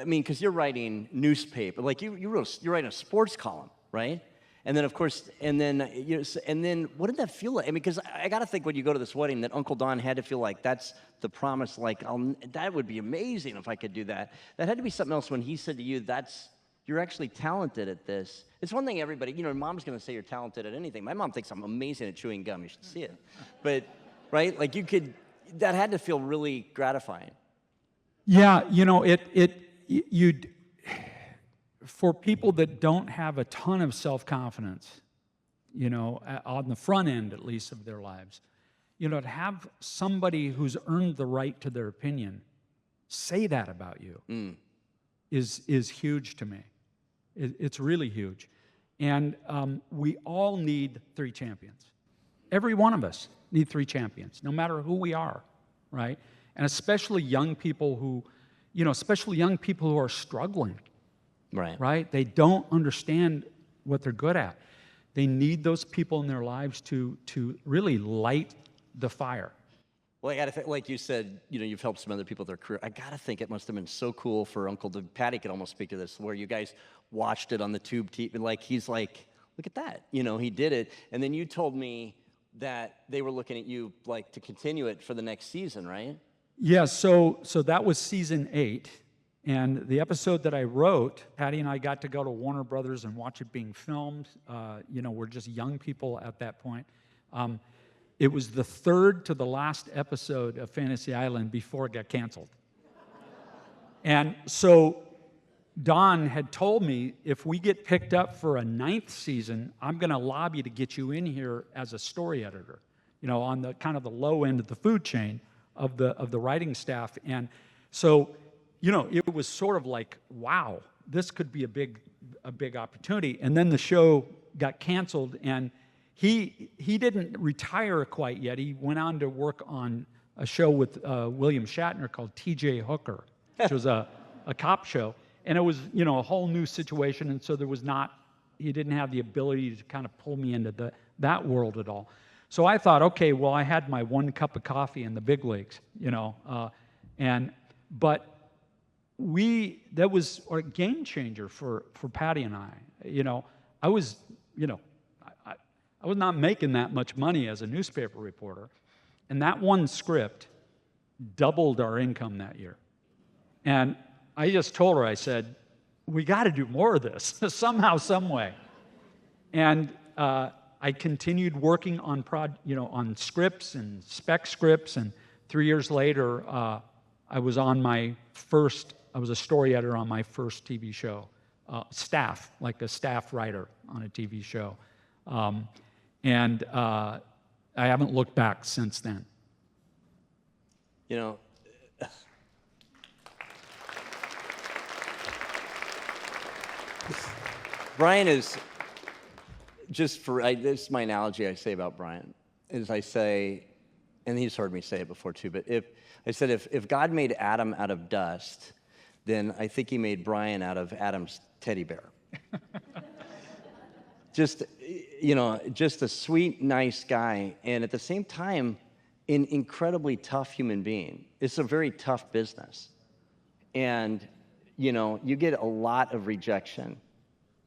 mean, because you're writing newspaper, like you're writing a sports column, right? And then, of course, and then what did that feel like? I mean, because I got to think when you go to this wedding that Uncle Don had to feel like that's the promise, like, that would be amazing if I could do that. That had to be something else when he said to you, you're actually talented at this. It's one thing everybody, Mom's going to say you're talented at anything. My mom thinks I'm amazing at chewing gum. You should see it. But, right, like that had to feel really gratifying. Yeah, for people that don't have a ton of self-confidence, on the front end at least of their lives, to have somebody who's earned the right to their opinion say that about you is huge to me. It's really huge. And we all need 3 champions. Every one of us need 3 champions, no matter who we are, right? And especially young people who are struggling. Right? They don't understand what they're good at. They need those people in their lives to really light the fire. Well, I got to think, like you said, you've helped some other people with their career. I got to think it must have been so cool for Uncle Patty could almost speak to this, where you guys watched it on the tube TV. Like, he's like, look at that. He did it. And then you told me that they were looking at you, like, to continue it for the next season, right? Yeah, so that was season 8. And the episode that I wrote, Patty and I got to go to Warner Brothers and watch it being filmed. We're just young people at that point. It was the 3rd to the last episode of Fantasy Island before it got canceled. And so Don had told me, if we get picked up for a 9th season, I'm going to lobby to get you in here as a story editor, on the kind of the low end of the food chain of the writing staff. And so, it was sort of like, wow, this could be a big opportunity. And then the show got canceled, and he didn't retire quite yet. He went on to work on a show with William Shatner called T.J. Hooker, which was a cop show. And it was, a whole new situation, and so he didn't have the ability to kind of pull me into that world at all. So I thought, okay, well, I had my 1 cup of coffee in the big leagues, but that was a game changer for Patty and I. I was not making that much money as a newspaper reporter, and that one script doubled our income that year. And I just told her, I said, we got to do more of this somehow, some way. And I continued working on scripts and spec scripts, and 3 years later, I was a story editor on my first TV show, like a staff writer on a TV show. And I haven't looked back since then. Brian is, this is my analogy I say about Brian, is I say, and he's heard me say it before too, but if God made Adam out of dust, then I think he made Brian out of Adam's teddy bear. Just a sweet, nice guy, and at the same time, an incredibly tough human being. It's a very tough business. And, you get a lot of rejection.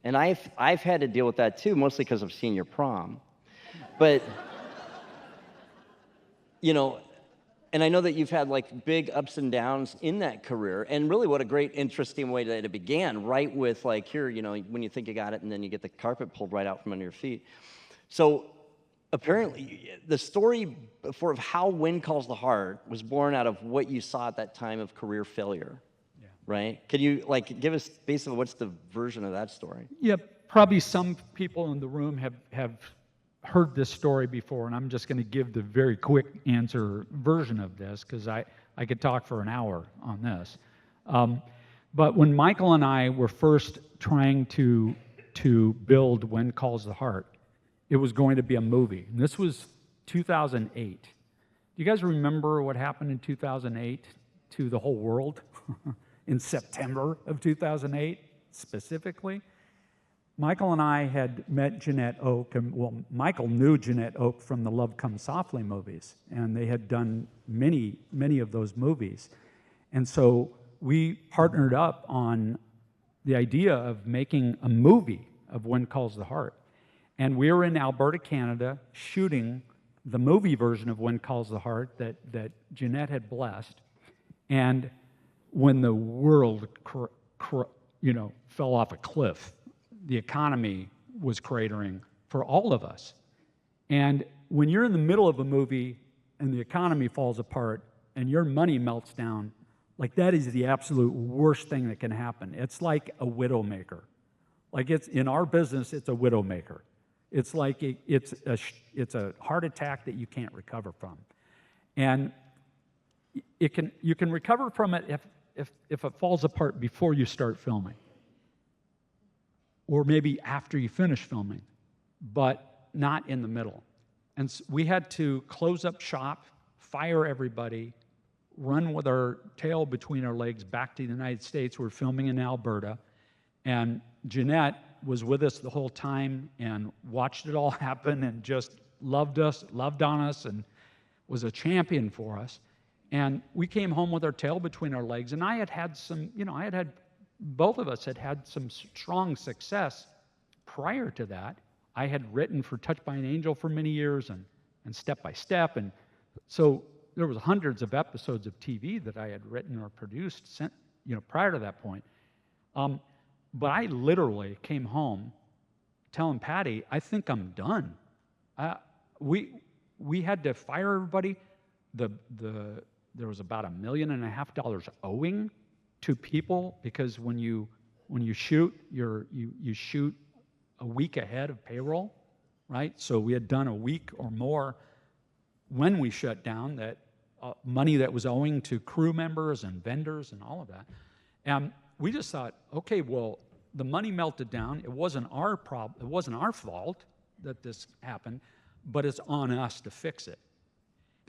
And I've had to deal with that too, mostly because of senior prom. But, and I know that you've had like big ups and downs in that career, and really what a great, interesting way that it began, right with like here, when you think you got it, and then you get the carpet pulled right out from under your feet. So apparently, the story of how Wind Calls the Heart was born out of what you saw at that time of career failure, right? Can you give us basically what's the version of that story? Yeah, probably some people in the room have heard this story before, and I'm just going to give the very quick answer version of this because I could talk for an hour on this. But when Michael and I were first trying to build Wind Calls the Heart, it was going to be a movie. And this was 2008. Do you guys remember what happened in 2008 to the whole world in September of 2008 specifically? Michael and I had met Janette Oak, and well, Michael knew Janette Oak from the Love Comes Softly movies, and they had done many of those movies. And so we partnered up on the idea of making a movie of When Calls the Heart. And we were in Alberta, Canada, shooting the movie version of When Calls the Heart that Janette had blessed. And when the world fell off a cliff, the economy was cratering for all of us. And when you're in the middle of a movie and the economy falls apart and your money melts down, like that is the absolute worst thing that can happen. It's like a widowmaker. Like it's in our business, it's a widowmaker. It's like it's a heart attack that you can't recover from. And you can recover from it if it falls apart before you start filming, or maybe after you finish filming, but not in the middle. And so we had to close up shop, fire everybody, run with our tail between our legs back to the United States. We're filming in Alberta, and Janette was with us the whole time and watched it all happen and just loved on us, and was a champion for us. And we came home with our tail between our legs, and I had some, both of us had had some strong success prior to that. I had written for Touched by an Angel for many years and Step by Step, and so there was hundreds of episodes of TV that I had written or produced, prior to that point. But I literally came home telling Patty, I think I'm done. We had to fire everybody. There was about $1.5 million owing to people, because when you shoot, you shoot a week ahead of payroll, right? So we had done a week or more when we shut down, that money that was owing to crew members and vendors and all of that. And we just thought, okay, well, the money melted down. It wasn't our problem. It wasn't our fault that this happened, but it's on us to fix it.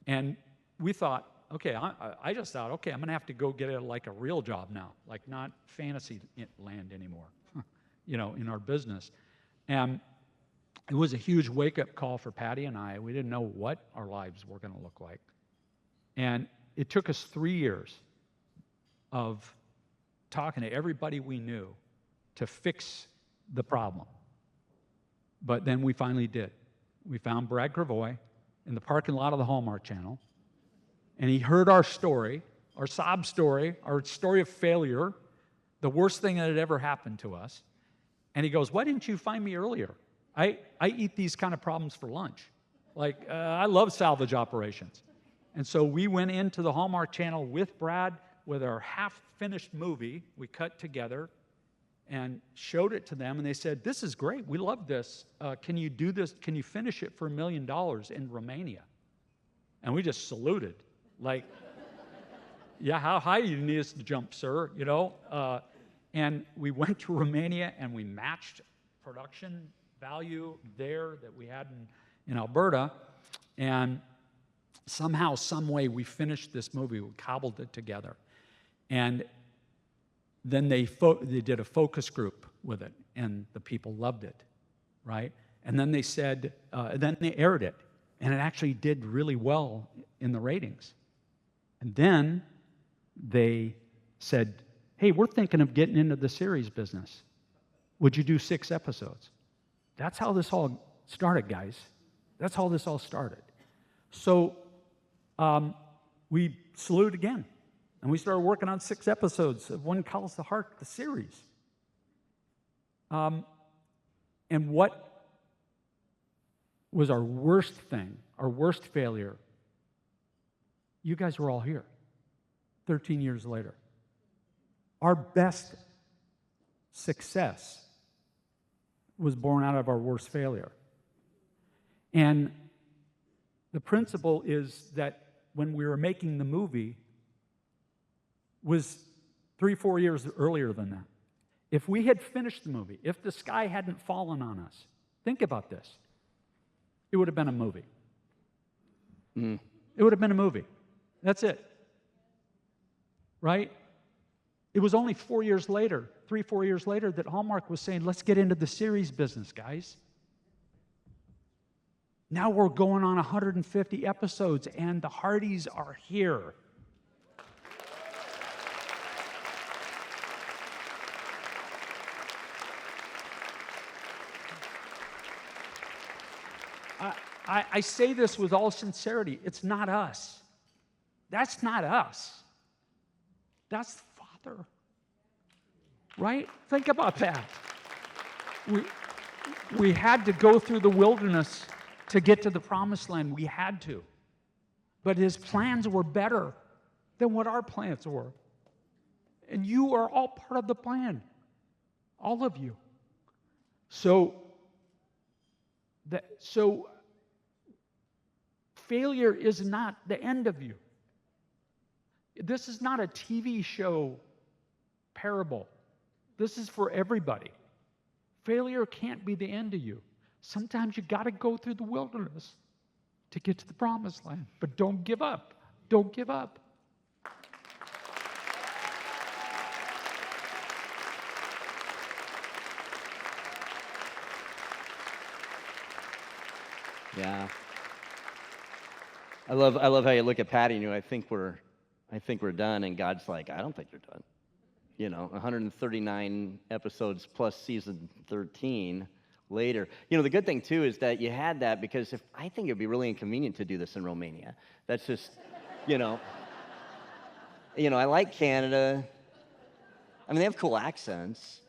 And we thought, okay, I just thought, okay, I'm going to have to go get a real job now, like not fantasy land anymore, in our business. And it was a huge wake-up call for Patty and I. We didn't know what our lives were going to look like. And it took us 3 years of talking to everybody we knew to fix the problem. But then we finally did. We found Brad Gravoy in the parking lot of the Hallmark Channel, and he heard our story, our sob story, our story of failure, the worst thing that had ever happened to us. And he goes, why didn't you find me earlier? I eat these kind of problems for lunch. I love salvage operations. And so we went into the Hallmark Channel with Brad with our half-finished movie. We cut together and showed it to them, and they said, this is great. We love this. Can you do this? Can you finish it for $1 million in Romania? And we just saluted. Yeah, how high do you need us to jump, sir? And we went to Romania, and we matched production value there that we had in Alberta, and somehow, some way, we finished this movie. We cobbled it together. And then they did a focus group with it, and the people loved it, right? And then they said, then they aired it, and it actually did really well in the ratings. And then they said, hey, we're thinking of getting into the series business. Would you do 6 episodes? That's how this all started, guys. That's how this all started. So we saluted again, and we started working on 6 episodes of When Calls the Heart, the series. And what was our worst thing, our worst failure? You guys were all here 13 years later. Our best success was born out of our worst failure. And the principle is that when we were making the movie was 3-4 years earlier than that. If we had finished the movie, if the sky hadn't fallen on us, think about this. It would have been a movie. It would have been a movie. That's it. Right? It was only 4 years later, 4 years later, that Hallmark was saying, let's get into the series business, guys. Now we're going on 150 episodes, and the Hearties are here. I say this with all sincerity. It's not us. That's not us. That's the Father. Right? Think about that. We had to go through the wilderness to get to the promised land. We had to. But his plans were better than what our plans were. And you are all part of the plan. All of you. So failure is not the end of you. This is not a TV show parable. This is for everybody. Failure can't be the end of you. Sometimes you got to go through the wilderness to get to the promised land. But don't give up. Don't give up. Yeah. I love how you look at Patty and you, I think we're done, and God's like, I don't think you're done. 139 episodes plus season 13 later. The good thing too is that you had that, because I think it'd be really inconvenient to do this in Romania. That's just, I like Canada. I mean, they have cool accents.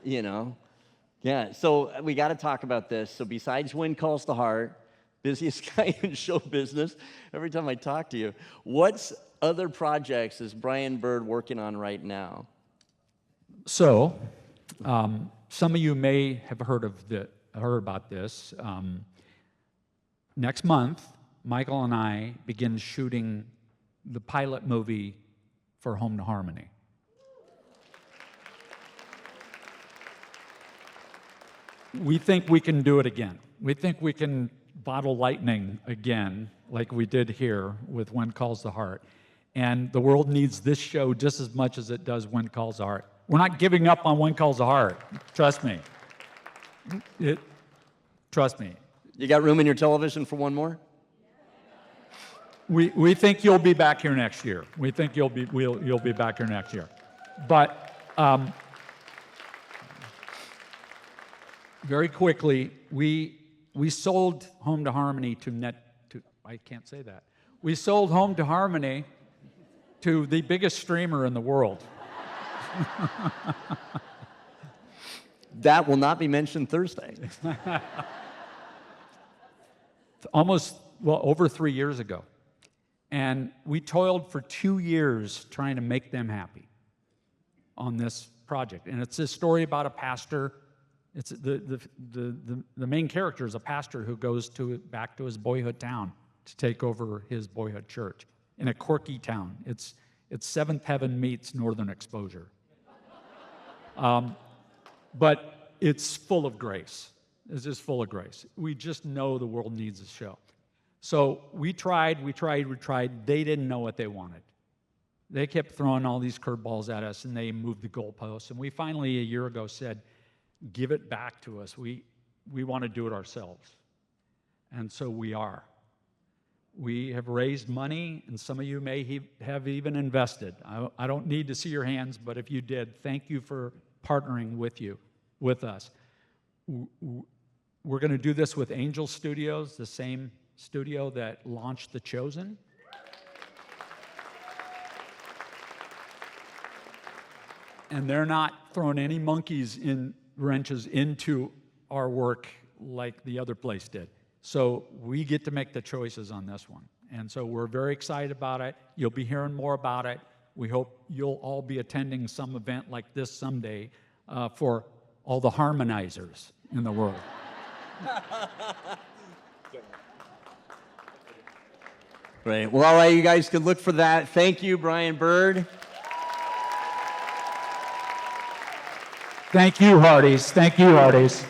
Yeah, so we got to talk about this. So besides When Calls the Heart, busiest guy in show business, every time I talk to you, what's other projects is Brian Bird working on right now? So, some of you may have heard about this. Next month, Michael and I begin shooting the pilot movie for Home to Harmony. We think we can do it again. We think we can bottle lightning again, like we did here with When Calls the Heart. And the world needs this show just as much as it does When Calls the Heart. We're not giving up on When Calls the Heart. Trust me. Trust me. You got room in your television for one more? We think you'll be back here next year. We think you'll be back here next year. But very quickly, we sold Home to Harmony I can't say that. We sold Home to Harmony to the biggest streamer in the world. That will not be mentioned Thursday. Over 3 years ago. And we toiled for 2 years trying to make them happy on this project. And it's a story about a pastor. It's the main character is a pastor who goes back to his boyhood town to take over his boyhood church in a quirky town. It's Seventh Heaven meets Northern Exposure. But it's full of grace. It's just full of grace. We just know the world needs a show. So we tried. They didn't know what they wanted. They kept throwing all these curveballs at us, and they moved the goalposts. And we finally, a year ago, said, give it back to us. We want to do it ourselves. And so we are. We have raised money, and some of you may have even invested. I don't need to see your hands, but if you did, thank you for partnering with us. We're going to do this with Angel Studios, the same studio that launched The Chosen. And they're not throwing any wrenches into our work like the other place did. So we get to make the choices on this one. And so we're very excited about it. You'll be hearing more about it. We hope you'll all be attending some event like this someday for all the harmonizers in the world. Great. Well, all right, you guys can look for that. Thank you, Brian Bird. Thank you, Hearties. Thank you, Hearties.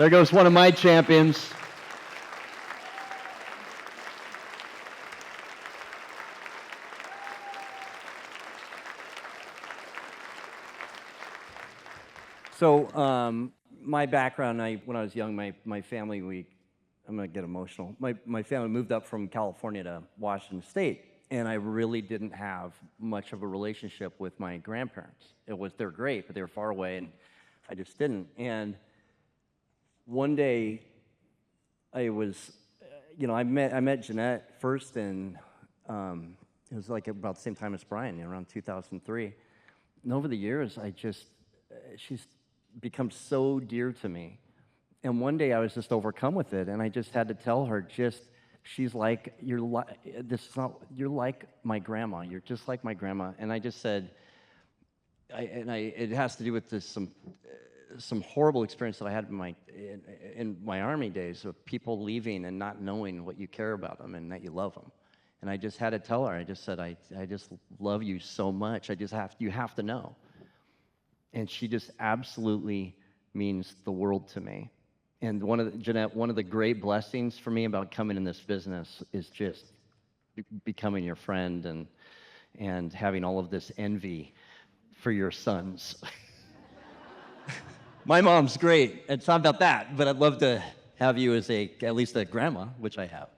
There goes one of my champions. So my background, when I was young, my family, I'm going to get emotional. My family moved up from California to Washington State, and I really didn't have much of a relationship with my grandparents. They're great, but they were far away, and I just didn't. And one day, I was, I met Janette first, and it was like about the same time as Brian, around 2003. And over the years, she's become so dear to me. And one day I was just overcome with it, and I just had to tell her, she's like, you're like my grandma. You're just like my grandma. And I just said, it has to do with some horrible experience that I had in my Army days of people leaving and not knowing what you care about them and that you love them. And I just had to tell her, I just said, I just love you so much. You have to know. And she just absolutely means the world to me. And Janette, one of the great blessings for me about coming in this business is just becoming your friend and having all of this envy for your sons. My mom's great. It's not about that, but I'd love to have you as at least a grandma, which I have.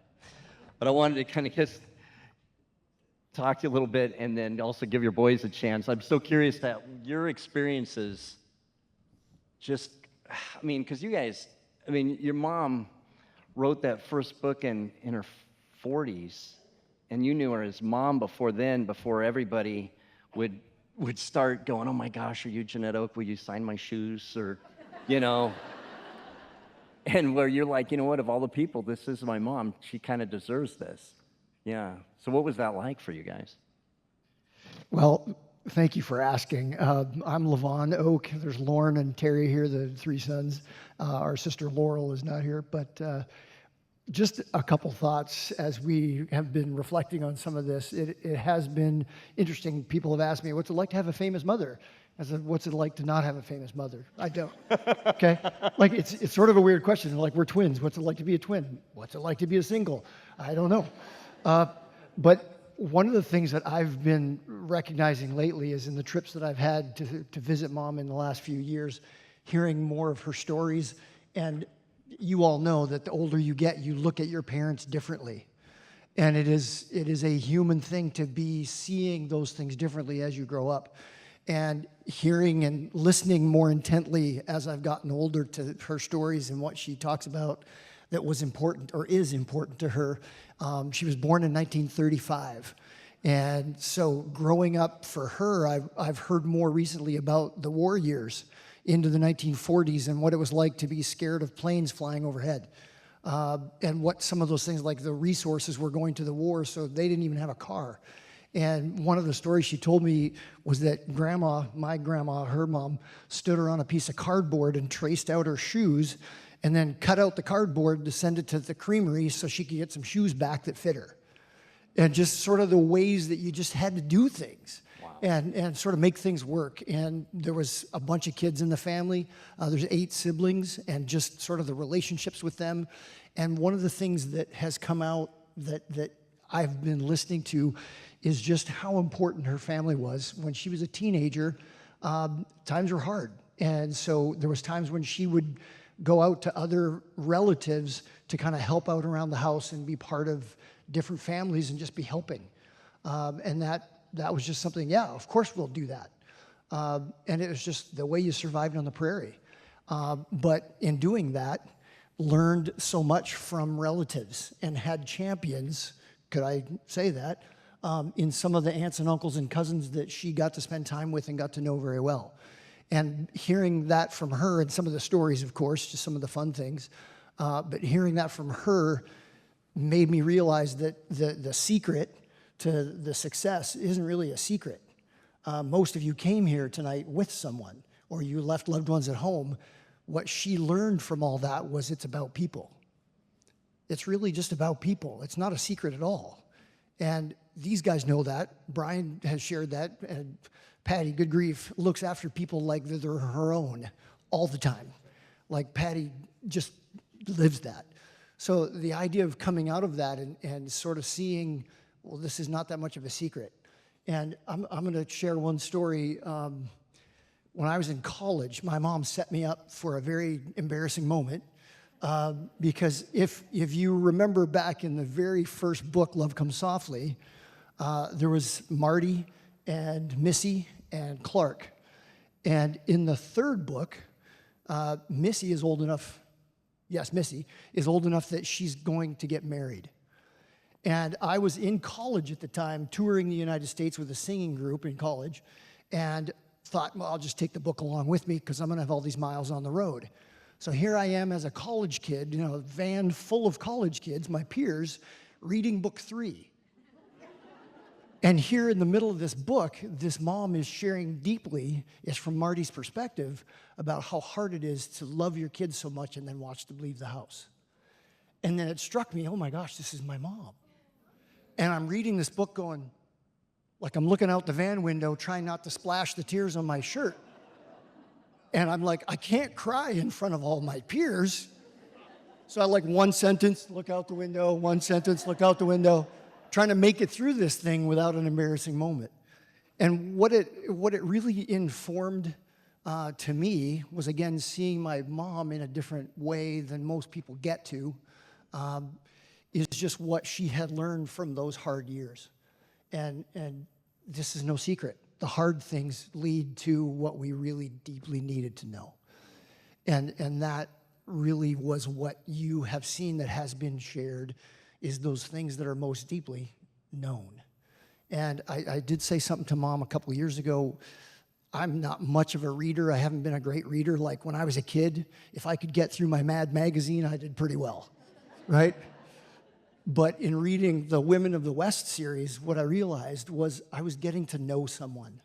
But I wanted to kind of just talk to you a little bit and then also give your boys a chance. I'm so curious that your experiences because you guys, your mom wrote that first book in her 40s, and you knew her as mom before everybody would start going, oh my gosh, are you Janette Oak? Will you sign my shoes? Or, and where you're like, you know what, of all the people, this is my mom. She kind of deserves this. Yeah. So what was that like for you guys? Well, thank you for asking. I'm Levon Oak. There's Lauren and Terry here, the three sons. Our sister Laurel is not here, but just a couple thoughts as we have been reflecting on some of this. It has been interesting. People have asked me, what's it like to have a famous mother? I said, what's it like to not have a famous mother? I don't. Okay? Like, it's sort of a weird question. Like, we're twins. What's it like to be a twin? What's it like to be a single? I don't know. But one of the things that I've been recognizing lately is in the trips that I've had to visit Mom in the last few years, hearing more of her stories. And you all know that the older you get, you look at your parents differently. And it is a human thing to be seeing those things differently as you grow up. And hearing and listening more intently as I've gotten older to her stories and what she talks about that was important or is important to her. She was born in 1935. And so growing up for her, I've heard more recently about the war years into the 1940s and what it was like to be scared of planes flying overhead. And what some of those things, like the resources were going to the war, so they didn't even have a car. And one of the stories she told me was that my grandma, her mom, stood her on a piece of cardboard and traced out her shoes and then cut out the cardboard to send it to the creamery so she could get some shoes back that fit her. And just sort of the ways that you just had to do things. Wow. And sort of make things work. And there was a bunch of kids in the family. There's 8 siblings, and just sort of the relationships with them. And one of the things that has come out that I've been listening to is just how important her family was. When she was a teenager, times were hard. And so there was times when she would go out to other relatives to kind of help out around the house and be part of different families and just be helping. And that was just something, yeah, of course we'll do that. And it was just the way you survived on the prairie. But in doing that, learned so much from relatives and had champions, could I say that, in some of the aunts and uncles and cousins that she got to spend time with and got to know very well. And hearing that from her, and some of the stories, of course, just some of the fun things, but hearing that from her made me realize that the secret to the success isn't really a secret. Most of you came here tonight with someone, or you left loved ones at home. What she learned from all that was it's about people. It's really just about people. It's not a secret at all. And these guys know that. Brian has shared that. And Patty, good grief, looks after people like they're her own all the time. Like Patty just lives that. So the idea of coming out of that and sort of seeing, well, this is not that much of a secret. And I'm going to share one story. When I was in college, my mom set me up for a very embarrassing moment because if you remember back in the very first book, Love Comes Softly, there was Marty and Missy and Clark. And in the third book, Missy is old enough that she's going to get married. And I was in college at the time, touring the United States with a singing group in college, and thought, well, I'll just take the book along with me because I'm going to have all these miles on the road. So here I am as a college kid, a van full of college kids, my peers, reading book 3. And here in the middle of this book, this mom is sharing deeply, it's from Marty's perspective, about how hard it is to love your kids so much and then watch them leave the house. And then it struck me, oh my gosh, this is my mom. And I'm reading this book going, like I'm looking out the van window, trying not to splash the tears on my shirt. And I'm like, I can't cry in front of all my peers. So I like one sentence, look out the window, one sentence, look out the window, trying to make it through this thing without an embarrassing moment. And what it really informed to me was, again, seeing my mom in a different way than most people get to, is just what she had learned from those hard years. And this is no secret. The hard things lead to what we really deeply needed to know. And that really was what you have seen that has been shared, is those things that are most deeply known. And I did say something to Mom a couple of years ago. I'm not much of a reader. I haven't been a great reader. Like when I was a kid, if I could get through my Mad magazine, I did pretty well, right? But in reading the Women of the West series, what I realized was I was getting to know someone.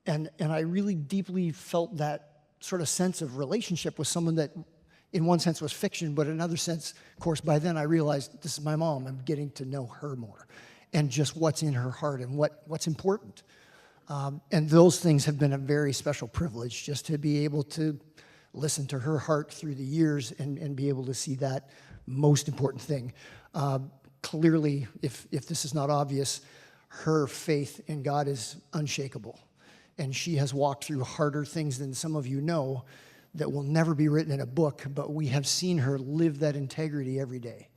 And I really deeply felt that sort of sense of relationship with someone that in one sense was fiction, but in another sense, of course, by then I realized this is my mom. I'm getting to know her more and just what's in her heart and what's important. And those things have been a very special privilege, just to be able to listen to her heart through the years and be able to see that most important thing. Clearly, if this is not obvious, her faith in God is unshakable. And she has walked through harder things than some of you know that will never be written in a book, but we have seen her live that integrity every day.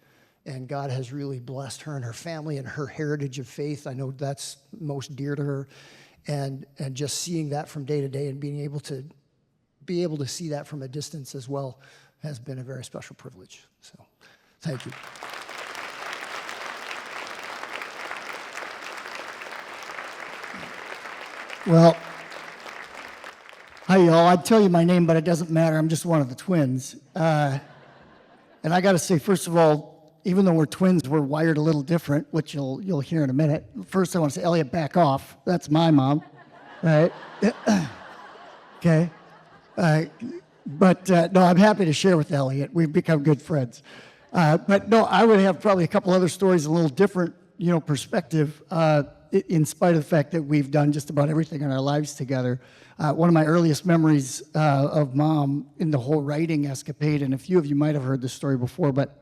And God has really blessed her and her family and her heritage of faith. I know that's most dear to her. And just seeing that from day to day and being able to see that from a distance as well has been a very special privilege. So, thank you. Well, hi y'all. I'd tell you my name, but it doesn't matter. I'm just one of the twins. And I got to say, first of all, even though we're twins, we're wired a little different, which you'll hear in a minute. First, I want to say, Elliot, back off. That's my mom, right? Okay. But no, I'm happy to share with Elliot. We've become good friends. But no, I would have probably a couple other stories, a little different, perspective, in spite of the fact that we've done just about everything in our lives together. One of my earliest memories of Mom in the whole writing escapade, and a few of you might have heard this story before, but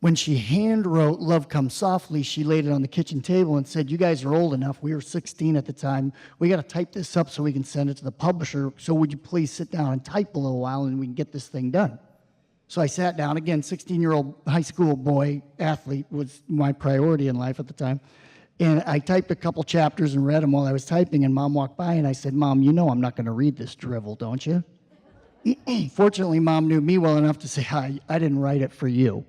when she hand wrote Love Comes Softly, she laid it on the kitchen table and said, you guys are old enough. We were 16 at the time. We got to type this up so we can send it to the publisher. So would you please sit down and type a little while and we can get this thing done? So I sat down. Again, 16-year-old high school boy, athlete was my priority in life at the time. And I typed a couple chapters and read them while I was typing, and Mom walked by and I said, Mom, you know I'm not going to read this drivel, don't you? Fortunately, Mom knew me well enough to say, hi, I didn't write it for you.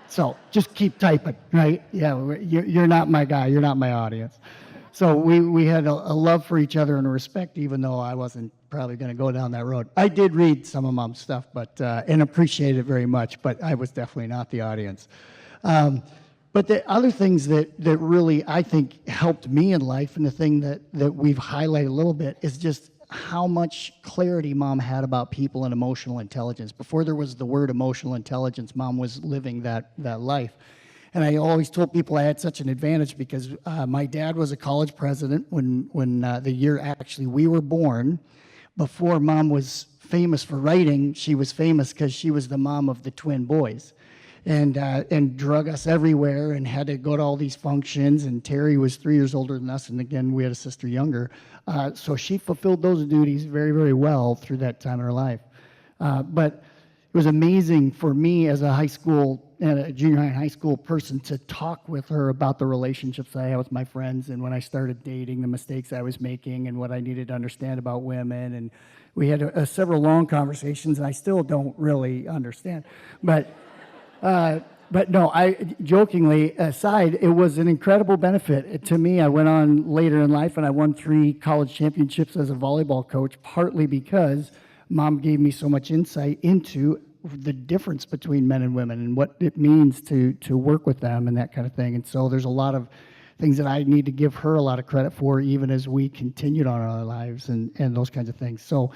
So just keep typing, right? Yeah, you're not my guy. You're not my audience. So we had a love for each other and a respect, even though I wasn't probably going to go down that road. I did read some of Mom's stuff, but and appreciate it very much, but I was definitely not the audience. But the other things that really, I think, helped me in life, and the thing that we've highlighted a little bit, is just how much clarity Mom had about people and emotional intelligence. Before there was the word emotional intelligence, Mom was living that life. And I always told people I had such an advantage because my dad was a college president when the year actually we were born, before Mom was famous for writing. She was famous because she was the mom of the twin boys, and drug us everywhere and had to go to all these functions. And Terry was 3 years older than us, and again, we had a sister younger. So she fulfilled those duties very, very well through that time in her life. But it was amazing for me as a high school and a junior high and high school person to talk with her about the relationships I had with my friends, and when I started dating, the mistakes I was making and what I needed to understand about women. And we had several long conversations, and I still don't really understand. But no, jokingly aside, it was an incredible benefit to me. I went on later in life, and I won 3 college championships as a volleyball coach, partly because Mom gave me so much insight into the difference between men and women and what it means to work with them and that kind of thing. And so there's a lot of things that I need to give her a lot of credit for, even as we continued on our lives and those kinds of things. So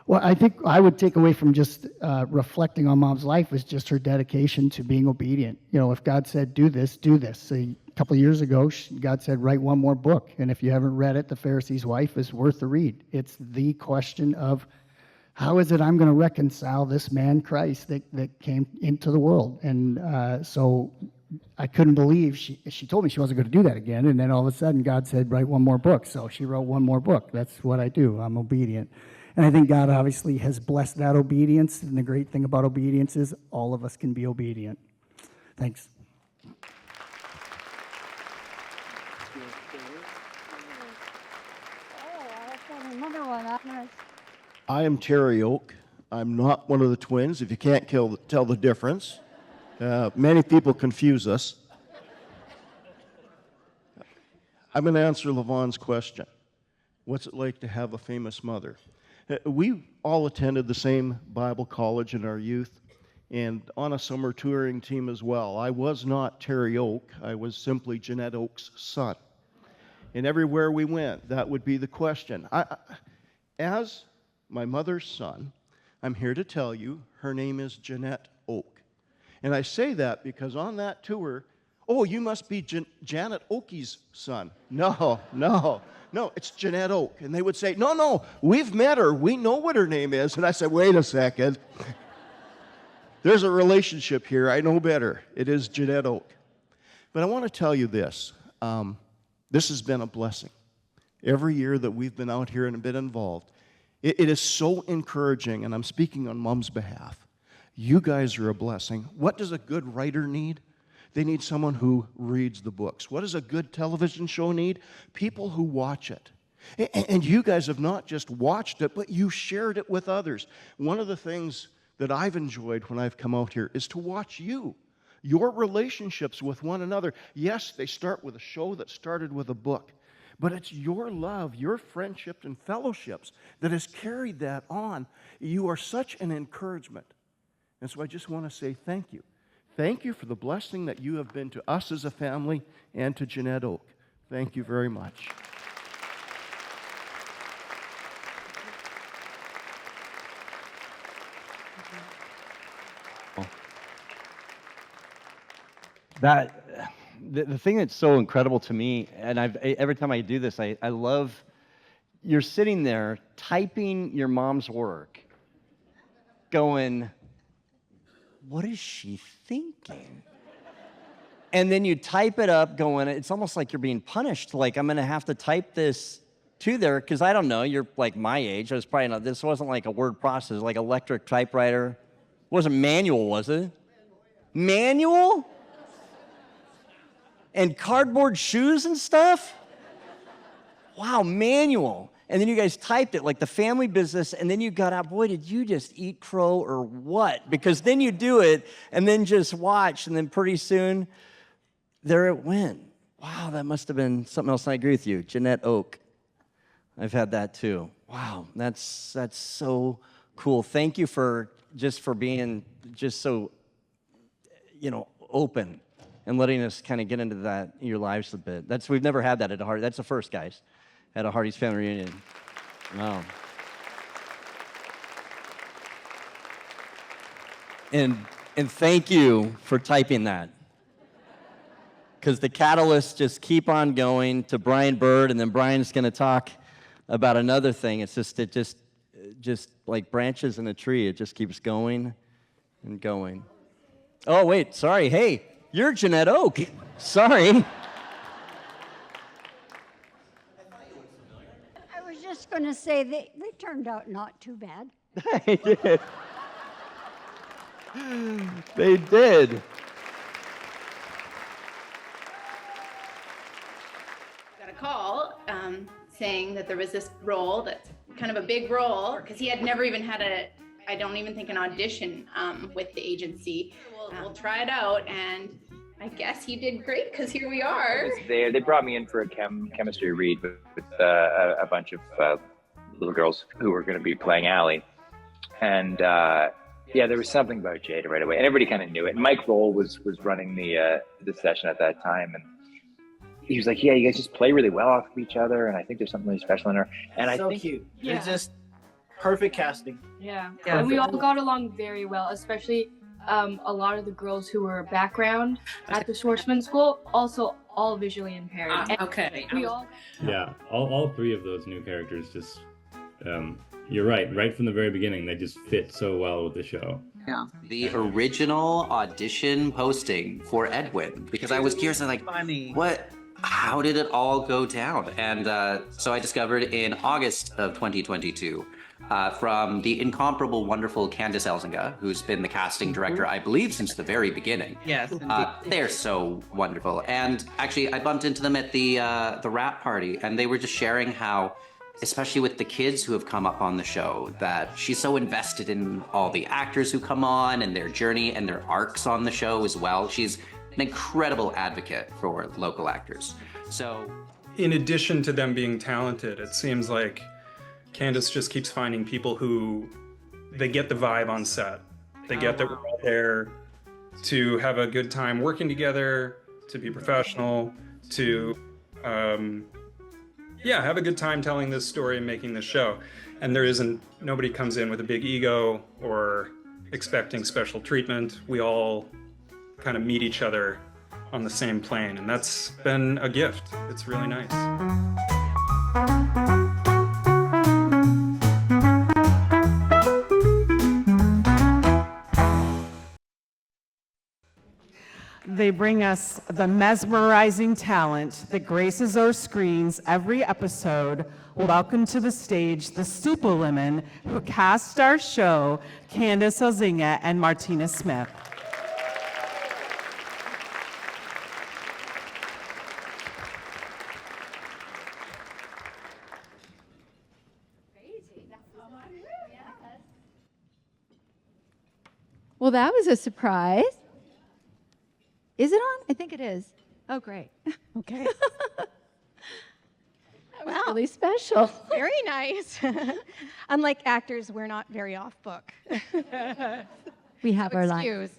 what I think I would take away from just reflecting on Mom's life is just her dedication to being obedient. You know, if God said, do this, do this. So a couple of years ago, God said, write one more book. And if you haven't read it, The Pharisee's Wife is worth the read. It's the question of, how is it I'm going to reconcile this man, Christ, that came into the world? And so I couldn't believe she told me she wasn't going to do that again. And then all of a sudden, God said, write one more book. So she wrote one more book. That's what I do. I'm obedient. And I think God obviously has blessed that obedience. And the great thing about obedience is all of us can be obedient. Thanks. I am Terry Oak. I'm not one of the twins, if you can't tell the difference. Many people confuse us. I'm going to answer Levon's question. What's it like to have a famous mother? We all attended the same Bible college in our youth and on a summer touring team as well. I was not Terry Oak. I was simply Janette Oak's son. And everywhere we went, that would be the question. As my mother's son, I'm here to tell you her name is Janette Oak. And I say that because on that tour, oh, you must be Janet Oakey's son. No, it's Janette Oak. And they would say, no, we've met her. We know what her name is. And I said, wait a second. There's a relationship here. I know better. It is Janette Oak. But I want to tell you this. This has been a blessing. Every year that we've been out here and been involved, it is so encouraging, and I'm speaking on Mom's behalf. You guys are a blessing. What does a good writer need? They need someone who reads the books. What does a good television show need? People who watch it. And you guys have not just watched it, but you shared it with others. One of the things that I've enjoyed when I've come out here is to watch your relationships with one another. Yes, they start with a show that started with a book. But it's your love, your friendships and fellowships that has carried that on. You are such an encouragement. And so I just want to say thank you. Thank you for the blessing that you have been to us as a family and to Janette Oak. Thank you very much. The thing that's so incredible to me, and every time I do this, I love, you're sitting there typing your mom's work, going, what is she thinking? And then you type it up going, it's almost like you're being punished. Like, I'm going to have to type this to there, because I don't know, you're like my age. I was probably not, this wasn't like a word processor, like electric typewriter. It wasn't manual, was it? Manual? And cardboard shoes and stuff? Wow, manual. And then you guys typed it like the family business, and then you got out, boy, did you just eat crow or what? Because then you do it, and then just watch, and then pretty soon, there it went. Wow, that must have been something else, and I agree with you. Janette Oak. I've had that too. Wow, that's so cool. Thank you for being just so, open and letting us kind of get into that in your lives a bit. We've never had that at a Hearties. That's the first, guys, at a Hearties family reunion. Wow. And thank you for typing that. Because the catalysts just keep on going to Brian Bird, and then Brian's going to talk about another thing. It's just just like branches in a tree. It just keeps going and going. Oh, wait, sorry. Hey, you're Janette Oak. Sorry. I was just going to say they turned out not too bad. They did. They did. Got a call saying that there was this role that's kind of a big role, because he had never even had I don't even think an audition with the agency. We'll try it out, and I guess he did great, because here we are. They brought me in for a chemistry read with a bunch of little girls who were going to be playing Allie. And yeah, there was something about Jaeda right away, and everybody kind of knew it. And Mike Roll was running the session at that time, and he was like, "Yeah, you guys just play really well off of each other, and I think there's something really special in her." And I think cute. Yeah. It's just perfect casting. Yeah. And we all got along very well, especially a lot of the girls who were background at the Schwartzman School, also all visually impaired. Okay. We all. Yeah, all three of those new characters just, you're right from the very beginning, they just fit so well with the show. Yeah. The original audition posting for Edwin, because I was curious, I'm like, how did it all go down? And so I discovered in August of 2022 from the incomparable, wonderful Candice Elzinga, who's been the casting director, I believe, since the very beginning. Yes. They're so wonderful. And actually, I bumped into them at the wrap party, and they were just sharing how, especially with the kids who have come up on the show, that she's so invested in all the actors who come on and their journey and their arcs on the show as well. She's an incredible advocate for local actors. So, in addition to them being talented, it seems like Candice just keeps finding people who, they get the vibe on set. They get that we're all there to have a good time working together, to be professional, to have a good time telling this story and making this show. And nobody comes in with a big ego or expecting special treatment. We all kind of meet each other on the same plane, and that's been a gift. It's really nice. They bring us the mesmerizing talent that graces our screens every episode. Welcome to the stage, the super women who cast our show, Candice Elzinga and Martina Smith. Well, that was a surprise. Is it on? I think it is. Oh, great. Okay. Wow. Really special. Very nice. Unlike actors, we're not very off book. We have our line. Excuse.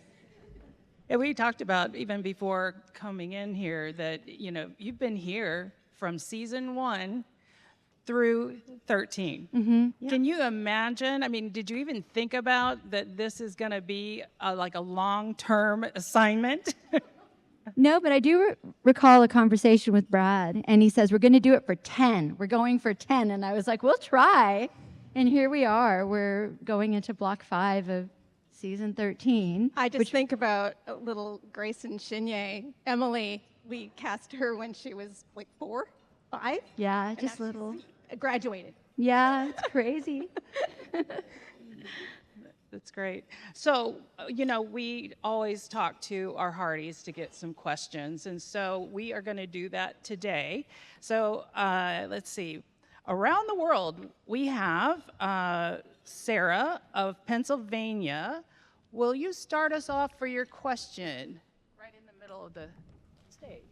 Yeah, we talked about even before coming in here that, you've been here from season 1 through 13. Mm-hmm. Yeah. Can you imagine? I mean, did you even think about that this is going to be like a long-term assignment? No, but I do recall a conversation with Brad, and he says, we're going to do it for 10. We're going for 10. And I was like, we'll try. And here we are. We're going into block 5 of season 13. I just think about little Grayson Chenier, Emily. We cast her when she was like 4, 5. Yeah, just little. Graduated. Yeah, it's crazy. That's great. So, we always talk to our Hearties to get some questions, and so we are going to do that today. So, let's see. Around the world, we have Sarah of Pennsylvania. Will you start us off for your question? Right in the middle of the stage.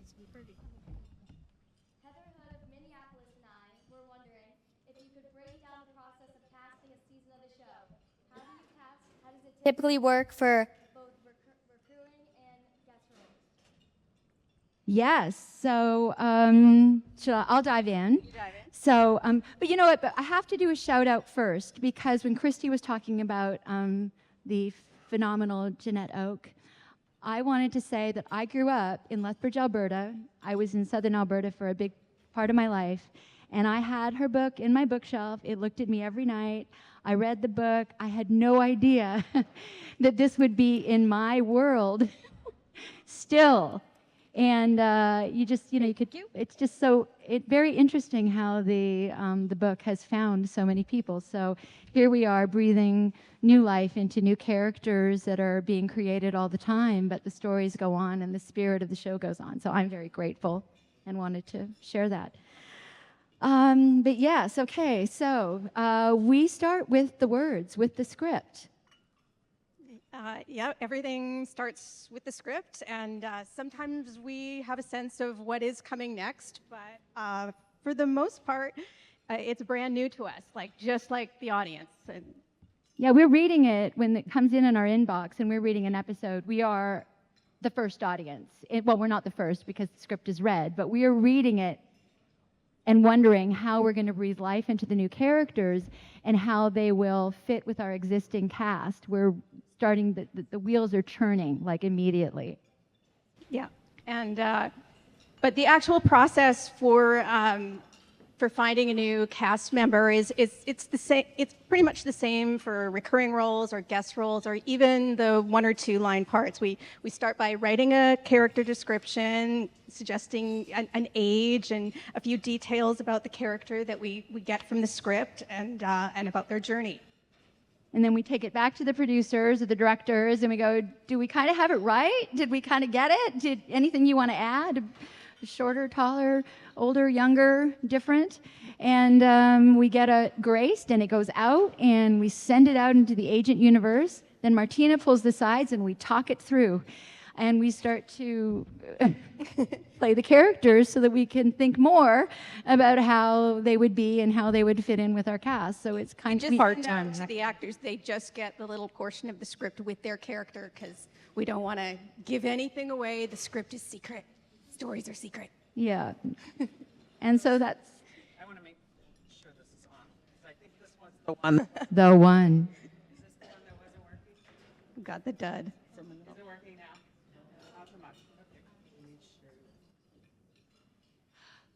Typically work for both recurring and guest roles. Yes. So I'll dive in. So, but you know what? But I have to do a shout out first, because when Christy was talking about the phenomenal Janette Oak, I wanted to say that I grew up in Lethbridge, Alberta. I was in southern Alberta for a big part of my life, and I had her book in my bookshelf. It looked at me every night. I read the book. I had no idea that this would be in my world still. And you could, it's just very interesting how the book has found so many people. So here we are breathing new life into new characters that are being created all the time, but the stories go on and the spirit of the show goes on. So I'm very grateful and wanted to share that. But yes, okay, so we start with the words, with the script. Yeah, everything starts with the script, and sometimes we have a sense of what is coming next, but for the most part, it's brand new to us, just like the audience. And yeah, we're reading it when it comes in our inbox, and we're reading an episode. We are the first audience. Well, we're not the first because the script is read, but we are reading it and wondering how we're going to breathe life into the new characters and how they will fit with our existing cast. We're starting, the wheels are churning immediately. yeah, and but the actual process for finding a new cast member it's the same. It's pretty much the same for recurring roles or guest roles or even the 1 or 2 line parts. We start by writing a character description, suggesting an age and a few details about the character that we get from the script and about their journey. And then we take it back to the producers or the directors and we go, do we kind of have it right? Did we kind of get it? Did anything you want to add? Shorter, taller, older, younger, different? And we get a graced and it goes out and we send it out into the agent universe. Then Martina pulls the sides and we talk it through. And we start to play the characters so that we can think more about how they would be and how they would fit in with our cast. So it's kind of part-time. The actors, they just get the little portion of the script with their character because we don't want to give anything away. The script is secret. Stories are secret. Yeah. And so that's... I want to make sure this is on, because I think this was the one. The one. Is this the one that wasn't working? Got the dud. Is it working now? Not so much. Okay.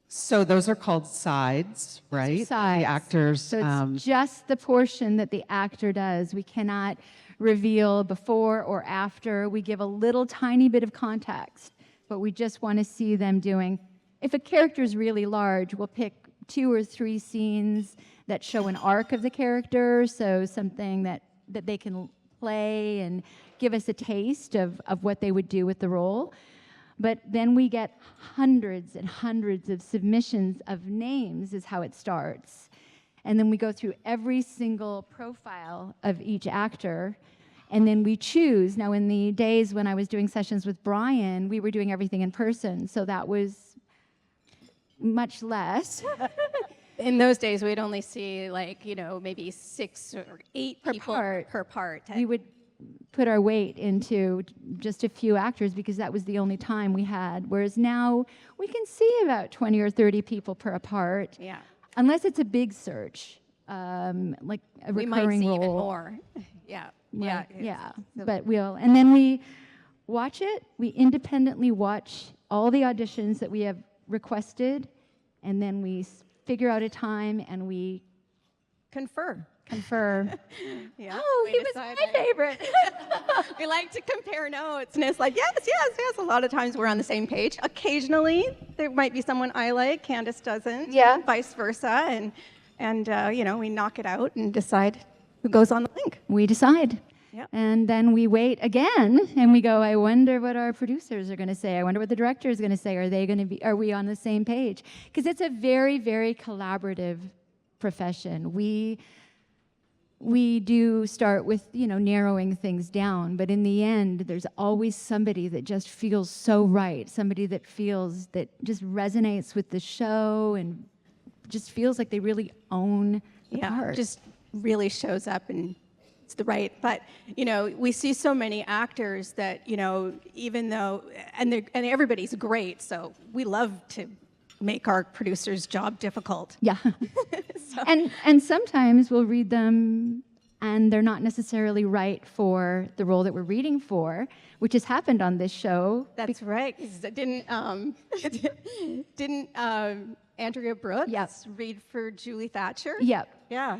So those are called sides, right? Sides. The actors. So it's just the portion that the actor does. We cannot reveal before or after. We give a little tiny bit of context, but we just want to see them doing. If a character is really large, we'll pick 2 or 3 scenes that show an arc of the character, so something that they can play and give us a taste of what they would do with the role. But then we get hundreds and hundreds of submissions of names is how it starts. And then we go through every single profile of each actor, and then we choose. Now, in the days when I was doing sessions with Brian, we were doing everything in person, so that was much less. In those days, we'd only see maybe 6 or 8 people per part. We would put our weight into just a few actors because that was the only time we had. Whereas now we can see about 20 or 30 people per part. Yeah. Unless it's a big search, like a recurring we might see role. even more. Yeah. Right, Yeah. yeah. But and then we watch it. We independently watch all the auditions that we have requested, and then we figure out a time and we confer. Yeah. Oh, he was my favorite. We like to compare notes, and it's like, yes. A lot of times we're on the same page. Occasionally, there might be someone I like, Candace doesn't. Yeah. Vice versa, and we knock it out and decide who goes on the link. We decide. Yep. And then we wait again, and we go, I wonder what our producers are going to say. I wonder what the director is going to say. Are we on the same page? Because it's a very, very collaborative profession. We do start with, narrowing things down, but in the end, there's always somebody that just feels so right, somebody that just resonates with the show and just feels like they really own the part. Just really shows up and it's the right. But, we see so many actors that, even though, and everybody's great, so we love to make our producer's job difficult. Yeah. And sometimes we'll read them and they're not necessarily right for the role that we're reading for, which has happened on this show. That's right. Didn't Andrea Brooks read for Julie Thatcher? Yep. Yeah.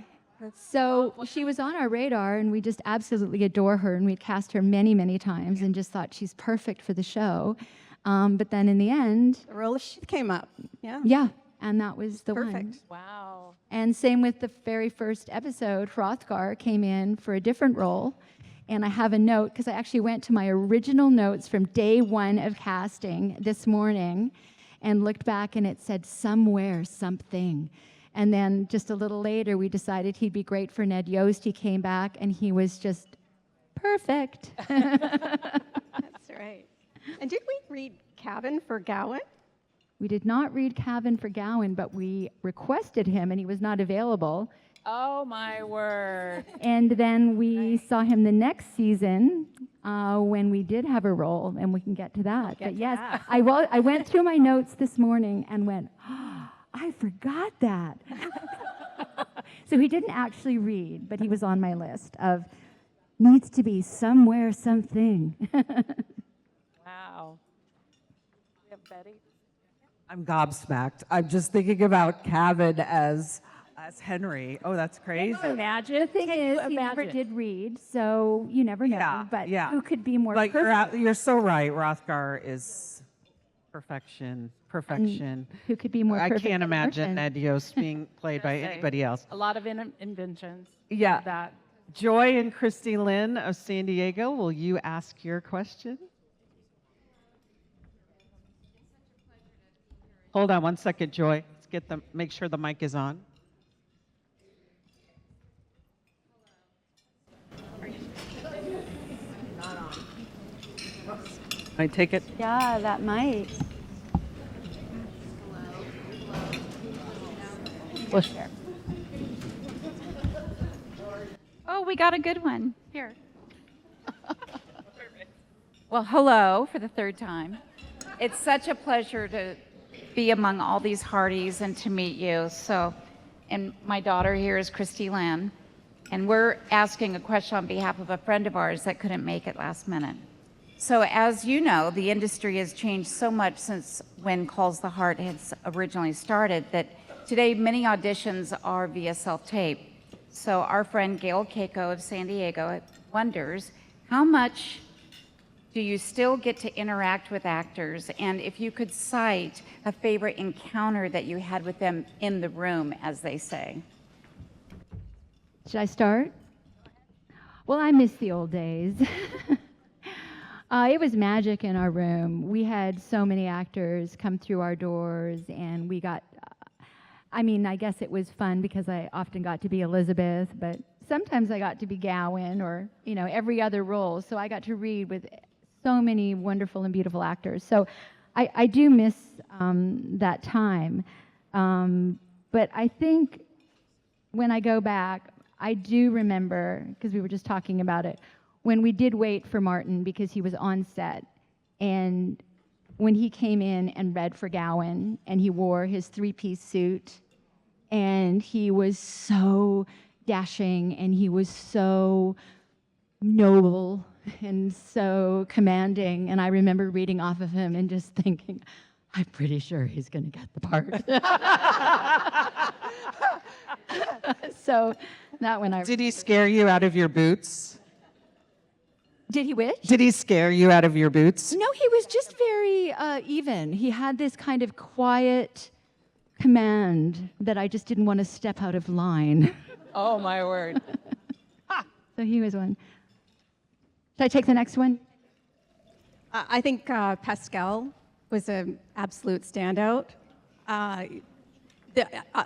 So she was on our radar, and we just absolutely adore her, and we'd cast her many, many times and just thought she's perfect for the show. But then in the end... The role she came up, yeah. Yeah, and that was the Perfect. one. Wow. And same with the very first episode, Hrothgar came in for a different role. And I have a note, because I actually went to my original notes from day one of casting this morning and looked back, and it said somewhere, something. And then just a little later, we decided he'd be great for Ned Yost. He came back, and he was just perfect. That's right. And did we read Kavan for Gowan? We did not read Kavan for Gowan, but we requested him, and he was not available. Oh, my word. And then we saw him the next season when we did have a role, and we can get to that. But yes, I went through my notes this morning and went, oh, I forgot that. So he didn't actually read, but he was on my list of needs to be somewhere, something. Wow. Yeah, Betty? I'm gobsmacked. I'm just thinking about Kavan as Henry. Oh, that's crazy. Imagine. The thing is, he never did read, so you never know. But who could be more perfect? You're so right. Hrothgar is perfection. Perfection. And who could be more perfect? I can't than imagine Thornton? Ned Yost being played by anybody else. A lot of inventions. Yeah. That. Joy and Christy Lynn of San Diego, will you ask your question? Hold on one second, Joy. Let's make sure the mic is on. I take it? Yeah, that might. We'll share. Oh, we got a good one. Here. Well, hello for the third time. It's such a pleasure to be among all these Hearties and to meet you. So, and my daughter here is Christy Lynn, and we're asking a question on behalf of a friend of ours that couldn't make it last minute. So as you know, the industry has changed so much since when Calls the Heart has originally started that today many auditions are via self-tape. So our friend Gail Keiko of San Diego wonders, how much do you still get to interact with actors? And if you could cite a favorite encounter that you had with them in the room, as they say. Should I start? Well, I miss the old days. It was magic in our room. We had so many actors come through our doors, and we got, I guess it was fun because I often got to be Elizabeth, but sometimes I got to be Gowan or, every other role. So I got to read with so many wonderful and beautiful actors. So I do miss that time. But I think when I go back, I do remember, because we were just talking about it, when we did wait for Martin because he was on set, and when he came in and read for Gowan, and he wore his three-piece suit, and he was so dashing, and he was so noble and so commanding, and I remember reading off of him and just thinking, I'm pretty sure he's going to get the part. So that one I... Did he scare you out of your boots? Did he which? Did he scare you out of your boots? No, he was just very even. He had this kind of quiet command that I just didn't want to step out of line. Oh, my word. So he was one. Should I take the next one? I think Pascale was an absolute standout. I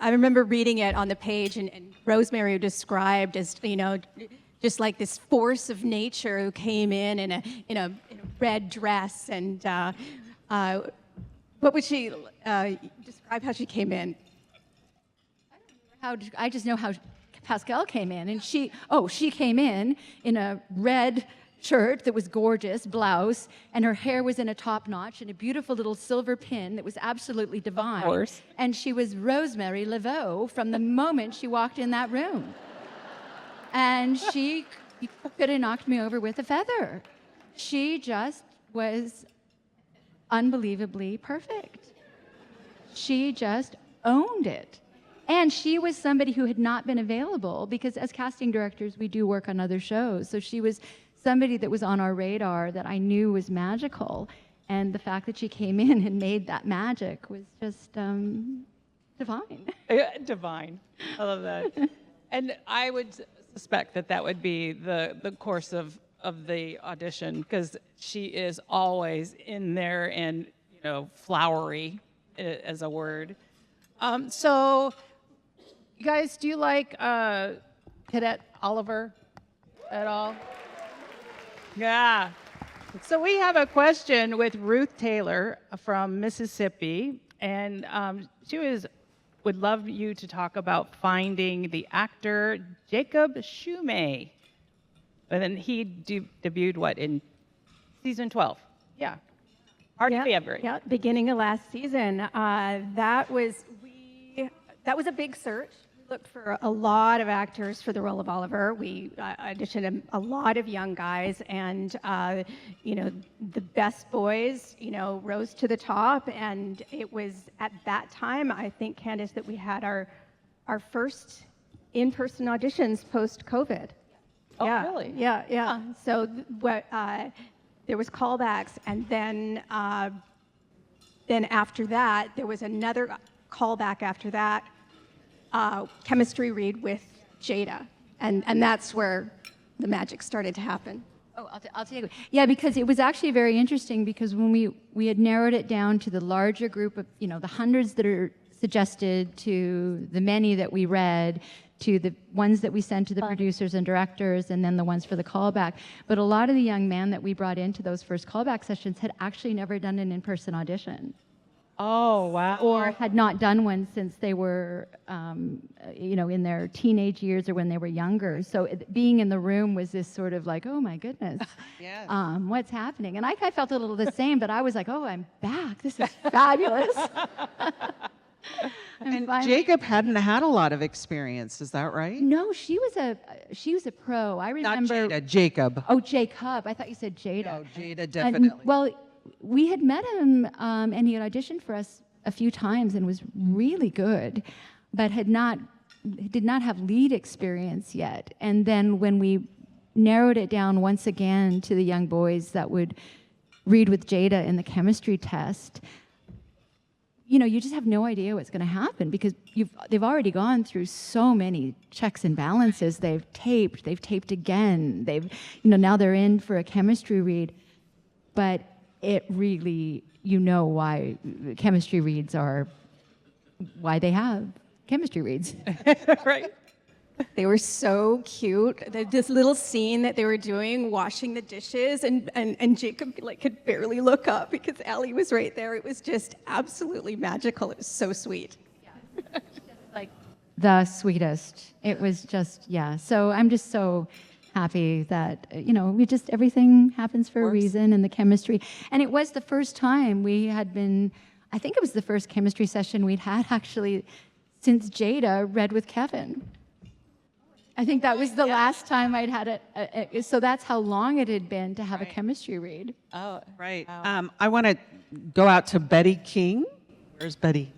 remember reading it on the page, and Rosemary described as, just like this force of nature who came in a red dress. And what would she describe how she came in? I just know how Pascale came in, and she came in a red shirt that was gorgeous, blouse, and her hair was in a top notch and a beautiful little silver pin that was absolutely divine. Of course. And she was Rosemary Laveau from the moment she walked in that room. And she could have knocked me over with a feather. She just was unbelievably perfect. She just owned it. And she was somebody who had not been available because as casting directors, we do work on other shows. So she was somebody that was on our radar that I knew was magical. And the fact that she came in and made that magic was just divine. Divine. I love that. And I would suspect that that would be the course of the audition, because she is always in there and, you know, flowery as a word. So, you guys, do you like Cadet Oliver at all? Yeah. So we have a question with Ruth Taylor from Mississippi, and she would love you to talk about finding the actor Jacob Shumay. And then he debuted, what, in season 12? Yeah. Hardly ever. Yeah, beginning of last season. That was a big search. We looked for a lot of actors for the role of Oliver. We auditioned a lot of young guys, and you know, the best boys, you know, rose to the top. And it was at that time, I think, Candace, that we had our first in-person auditions post-COVID. Oh, yeah, really? Yeah, yeah. So there was callbacks, and then after that, there was another callback after that, chemistry read with Jaeda, and that's where the magic started to happen. Oh, I'll take it. Yeah, because it was actually very interesting because when we had narrowed it down to the larger group of, you know, the hundreds that are suggested to the many that we read, to the ones that we sent to the producers and directors, and then the ones for the callback. But a lot of the young men that we brought into those first callback sessions had actually never done an in-person audition. Oh, wow. Or had not done one since they were, you know, in their teenage years or when they were younger. So being in the room was this sort of like, oh my goodness, Yes. What's happening? And I felt a little the same, but I was like, oh, I'm back. This is fabulous. And Jacob hadn't had a lot of experience, is that right? No, she was a pro. I remember. Not Jaeda, Jacob. Oh, Jacob. I thought you said Jaeda. No, Jaeda, definitely. Well, we had met him, and he had auditioned for us a few times and was really good, but did not have lead experience yet. And then when we narrowed it down once again to the young boys that would read with Jaeda in the chemistry test, you know, you just have no idea what's going to happen because they've already gone through so many checks and balances. They've taped again. Now they're in for a chemistry read, but it really, you know, why chemistry reads are why they have chemistry reads. Right. They were so cute. This little scene that they were doing, washing the dishes, and Jacob could barely look up because Allie was right there. It was just absolutely magical. It was so sweet. Yeah. Like the sweetest. It was just, yeah. So I'm just so happy that, you know, everything happens for a reason, and the chemistry. And it was the first time we had been, I think it was the first chemistry session we'd had actually since Jaeda read with Kavan. I think that was the last time I'd had it. So that's how long it had been to have a chemistry read. Oh, right. I want to go out to Betty King. Where's Betty?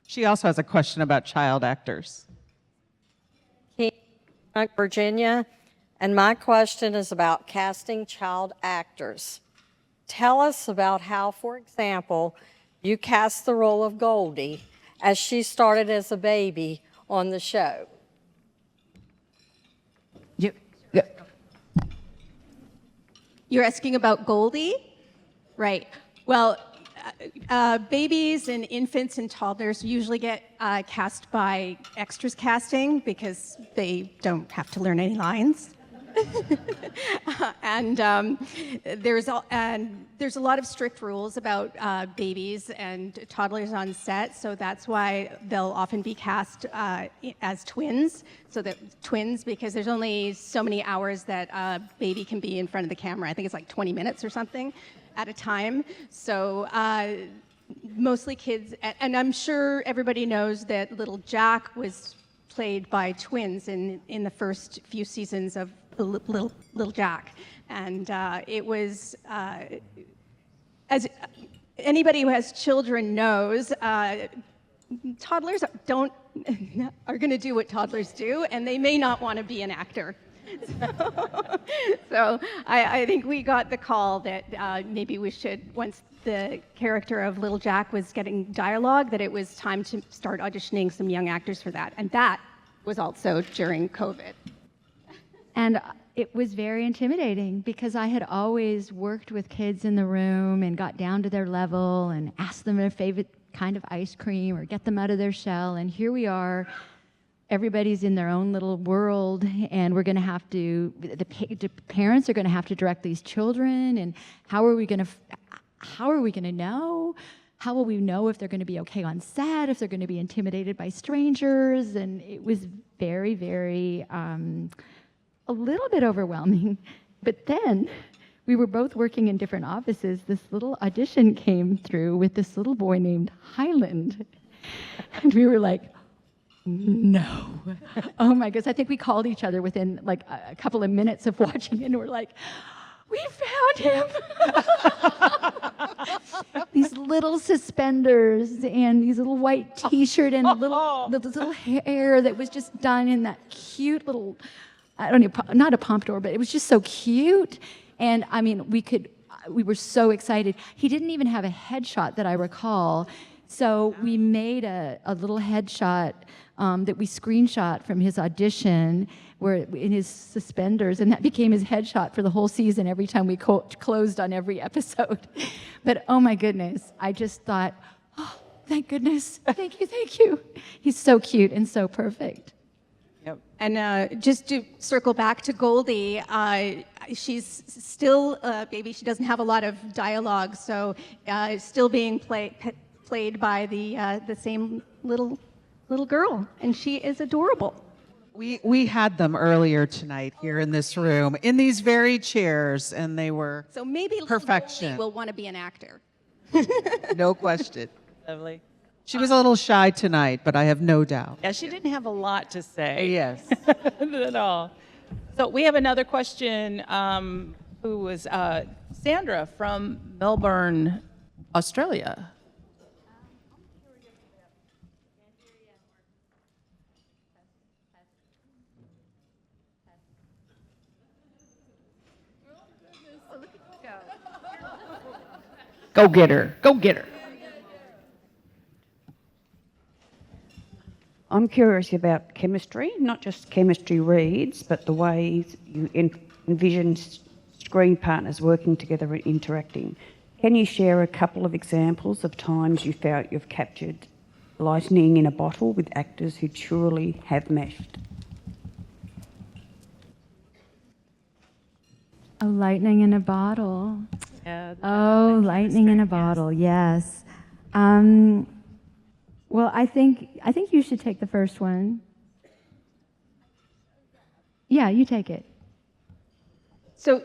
She also has a question about child actors. Virginia, and my question is about casting child actors. Tell us about how, for example, you cast the role of Goldie as she started as a baby on the show. You're asking about Goldie? Right. Well, babies and infants and toddlers usually get cast by extras casting because they don't have to learn any lines. And there's a lot of strict rules about babies and toddlers on set, so that's why they'll often be cast as twins. So that twins, because there's only so many hours that a baby can be in front of the camera. I think it's like 20 minutes or something at a time. So mostly kids, and I'm sure everybody knows that little Jack was played by twins in the first few seasons of Little Jack, and it was, as anybody who has children knows, toddlers are going to do what toddlers do, and they may not want to be an actor. So I think we got the call that maybe we should, once the character of Little Jack was getting dialogue, that it was time to start auditioning some young actors for that. And that was also during COVID. And it was very intimidating because I had always worked with kids in the room and got down to their level and asked them their favorite kind of ice cream or get them out of their shell. And here we are, everybody's in their own little world, and we're going to have to, the parents are going to have to direct these children. And how are we going to know? How will we know if they're going to be okay on set, if they're going to be intimidated by strangers? And it was very, very, a little bit overwhelming. But then we were both working in different offices. This little audition came through with this little boy named Highland. And we were like, no. Oh my goodness. I think we called each other within like a couple of minutes of watching it, and we're like, we found him. These little suspenders and these little white t-shirt and this little hair that was just done in that cute little, I don't know, not a pompadour, but it was just so cute. And I mean, we were so excited. He didn't even have a headshot that I recall. So we made a little headshot that we screenshot from his audition, where in his suspenders, and that became his headshot for the whole season every time we closed on every episode. But oh my goodness, I just thought, oh, thank goodness, thank you. He's so cute and so perfect. Yep. And just to circle back to Goldie, she's still a baby. She doesn't have a lot of dialogue, so still being played by the same little girl, and she is adorable. We had them earlier tonight here in this room, in these very chairs, and they were so maybe perfection. Will want to be an actor. No question. Lovely. She was a little shy tonight, but I have no doubt. Yeah, she didn't have a lot to say. Yes. At all. So we have another question, who was Sandra from Melbourne, Australia. Go get her. Go get her. I'm curious about chemistry, not just chemistry reads, but the ways you envision screen partners working together and interacting. Can you share a couple of examples of times you felt you've captured lightning in a bottle with actors who truly have meshed? Oh, lightning in a bottle. Yeah, oh, lightning in a bottle, yes. Well, I think you should take the first one. Yeah, you take it. So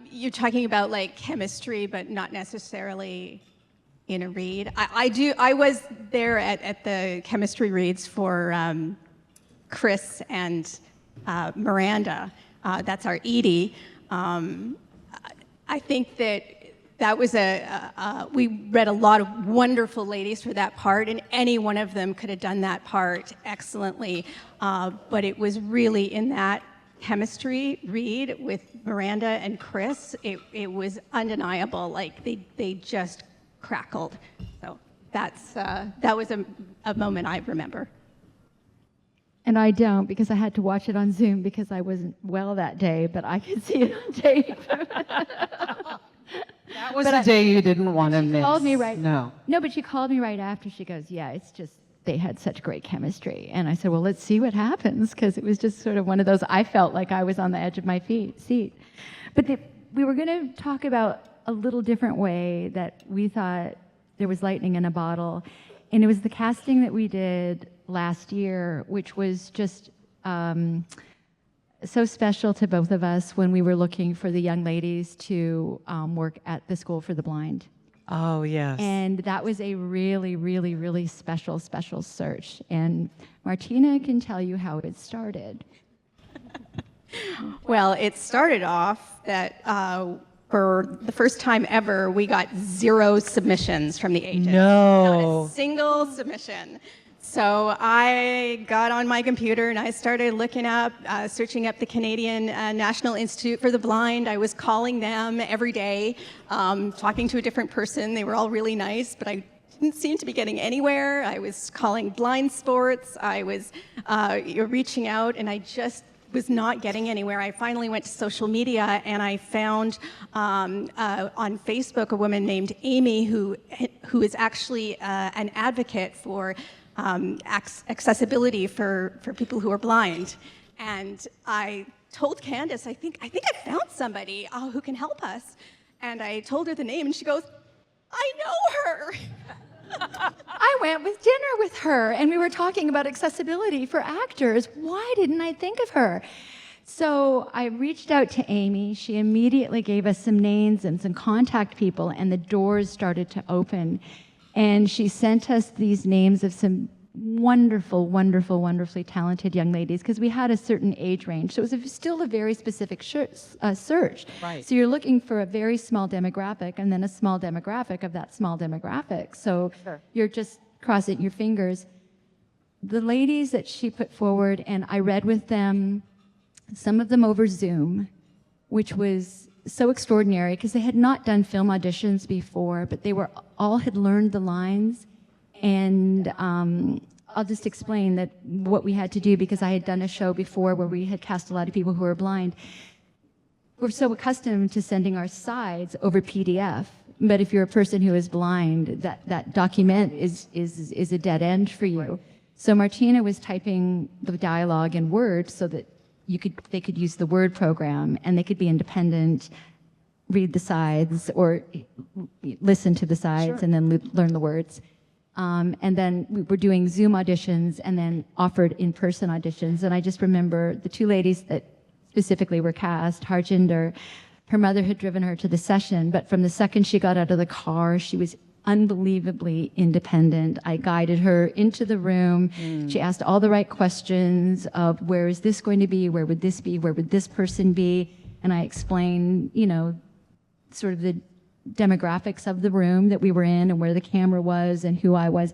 you're talking about like chemistry, but not necessarily in a read. I was there at the chemistry reads for Chris and Miranda. That's our Edie. I think that was we read a lot of wonderful ladies for that part, and any one of them could have done that part excellently. But it was really in that chemistry read with Miranda and Chris, it was undeniable. Like they just crackled. So that was a moment I remember. And I don't, because I had to watch it on Zoom because I wasn't well that day, but I could see it on tape. That was the day you didn't want to miss. She called me right. No, but she called me right after. She goes, yeah, it's just, they had such great chemistry. And I said, well, let's see what happens, because it was just sort of one of those, I felt like I was on the edge of my seat. But we were going to talk about a little different way that we thought there was lightning in a bottle. And it was the casting that we did last year, which was just so special to both of us when we were looking for the young ladies to work at the School for the Blind. Oh, yes. And that was a really, really, really special search. And Martina can tell you how it started. Well, it started off that for the first time ever, we got 0 submissions from the agent. No. Not a single submission. So I got on my computer and I started looking up, searching up the Canadian National Institute for the Blind. I was calling them every day, talking to a different person. They were all really nice, but I didn't seem to be getting anywhere. I was calling blind sports. I was reaching out, and I just was not getting anywhere. I finally went to social media, and I found on Facebook a woman named Amy who is actually an advocate for accessibility for people who are blind. And I told Candace, I think I found somebody who can help us. And I told her the name, and she goes, I know her. I went with dinner with her, and we were talking about accessibility for actors. Why didn't I think of her? So I reached out to Amy. She immediately gave us some names and some contact people, and the doors started to open. And she sent us these names of some wonderful, wonderful, wonderfully talented young ladies, because we had a certain age range. So it was still a very specific search. Right. So you're looking for a very small demographic and then a small demographic of that small demographic. So you're just crossing your fingers. The ladies that she put forward, and I read with them, some of them over Zoom, which was so extraordinary because they had not done film auditions before, but they were all had learned the lines. And I'll just explain that what we had to do, because I had done a show before where we had cast a lot of people who were blind. We're so accustomed to sending our sides over PDF, but if you're a person who is blind, that document is a dead end for you. So Martina was typing the dialogue in Word so that they could use the Word program, and they could be independent, read the sides or listen to the sides, and then learn the words. And then we were doing Zoom auditions and then offered in-person auditions. And I just remember the 2 ladies that specifically were cast, Harjinder, her mother had driven her to the session, but from the second she got out of the car, she was unbelievably independent. I guided her into the room. She asked all the right questions of where is this going to be? Where would this be? Where would this person be? And I explained, sort of the demographics of the room that we were in and where the camera was and who I was.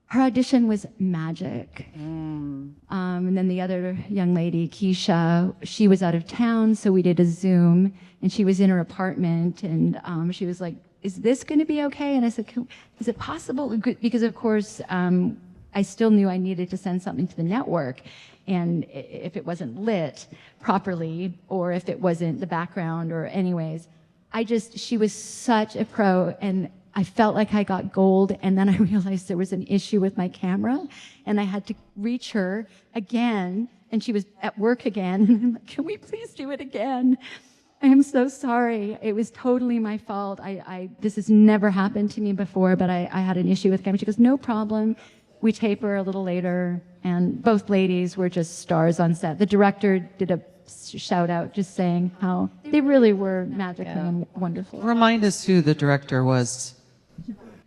Her audition was magic. And then the other young lady, Keisha, she was out of town, so we did a Zoom, and she was in her apartment, and she was like, is this going to be okay? And I said, is it possible? Because, of course, I still knew I needed to send something to the network. And if it wasn't lit properly, or if it wasn't the background, or anyways, she was such a pro, and I felt like I got gold, and then I realized there was an issue with my camera, and I had to reach her again, and she was at work again, and I'm like, can we please do it again? I am so sorry. It was totally my fault. This has never happened to me before, but I had an issue with camera. She goes, no problem. We tape her a little later, and both ladies were just stars on set. The director did a shout out just saying how they really were magical and wonderful. Remind us who the director was.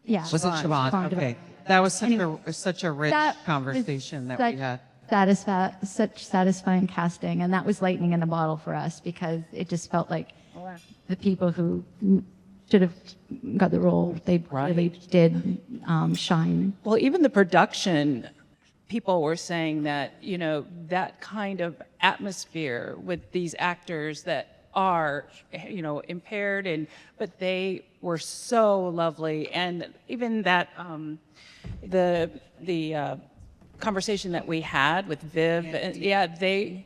Yeah. Was it Siobhan? Okay. That was such a rich conversation that we had. Such satisfying casting, and that was lightning in a bottle for us, because it just felt like the people who should have got the role, they really did shine. Well, even the production, people were saying that, that kind of atmosphere with these actors that are, impaired, but they were so lovely. And even that, the conversation that we had with Viv, they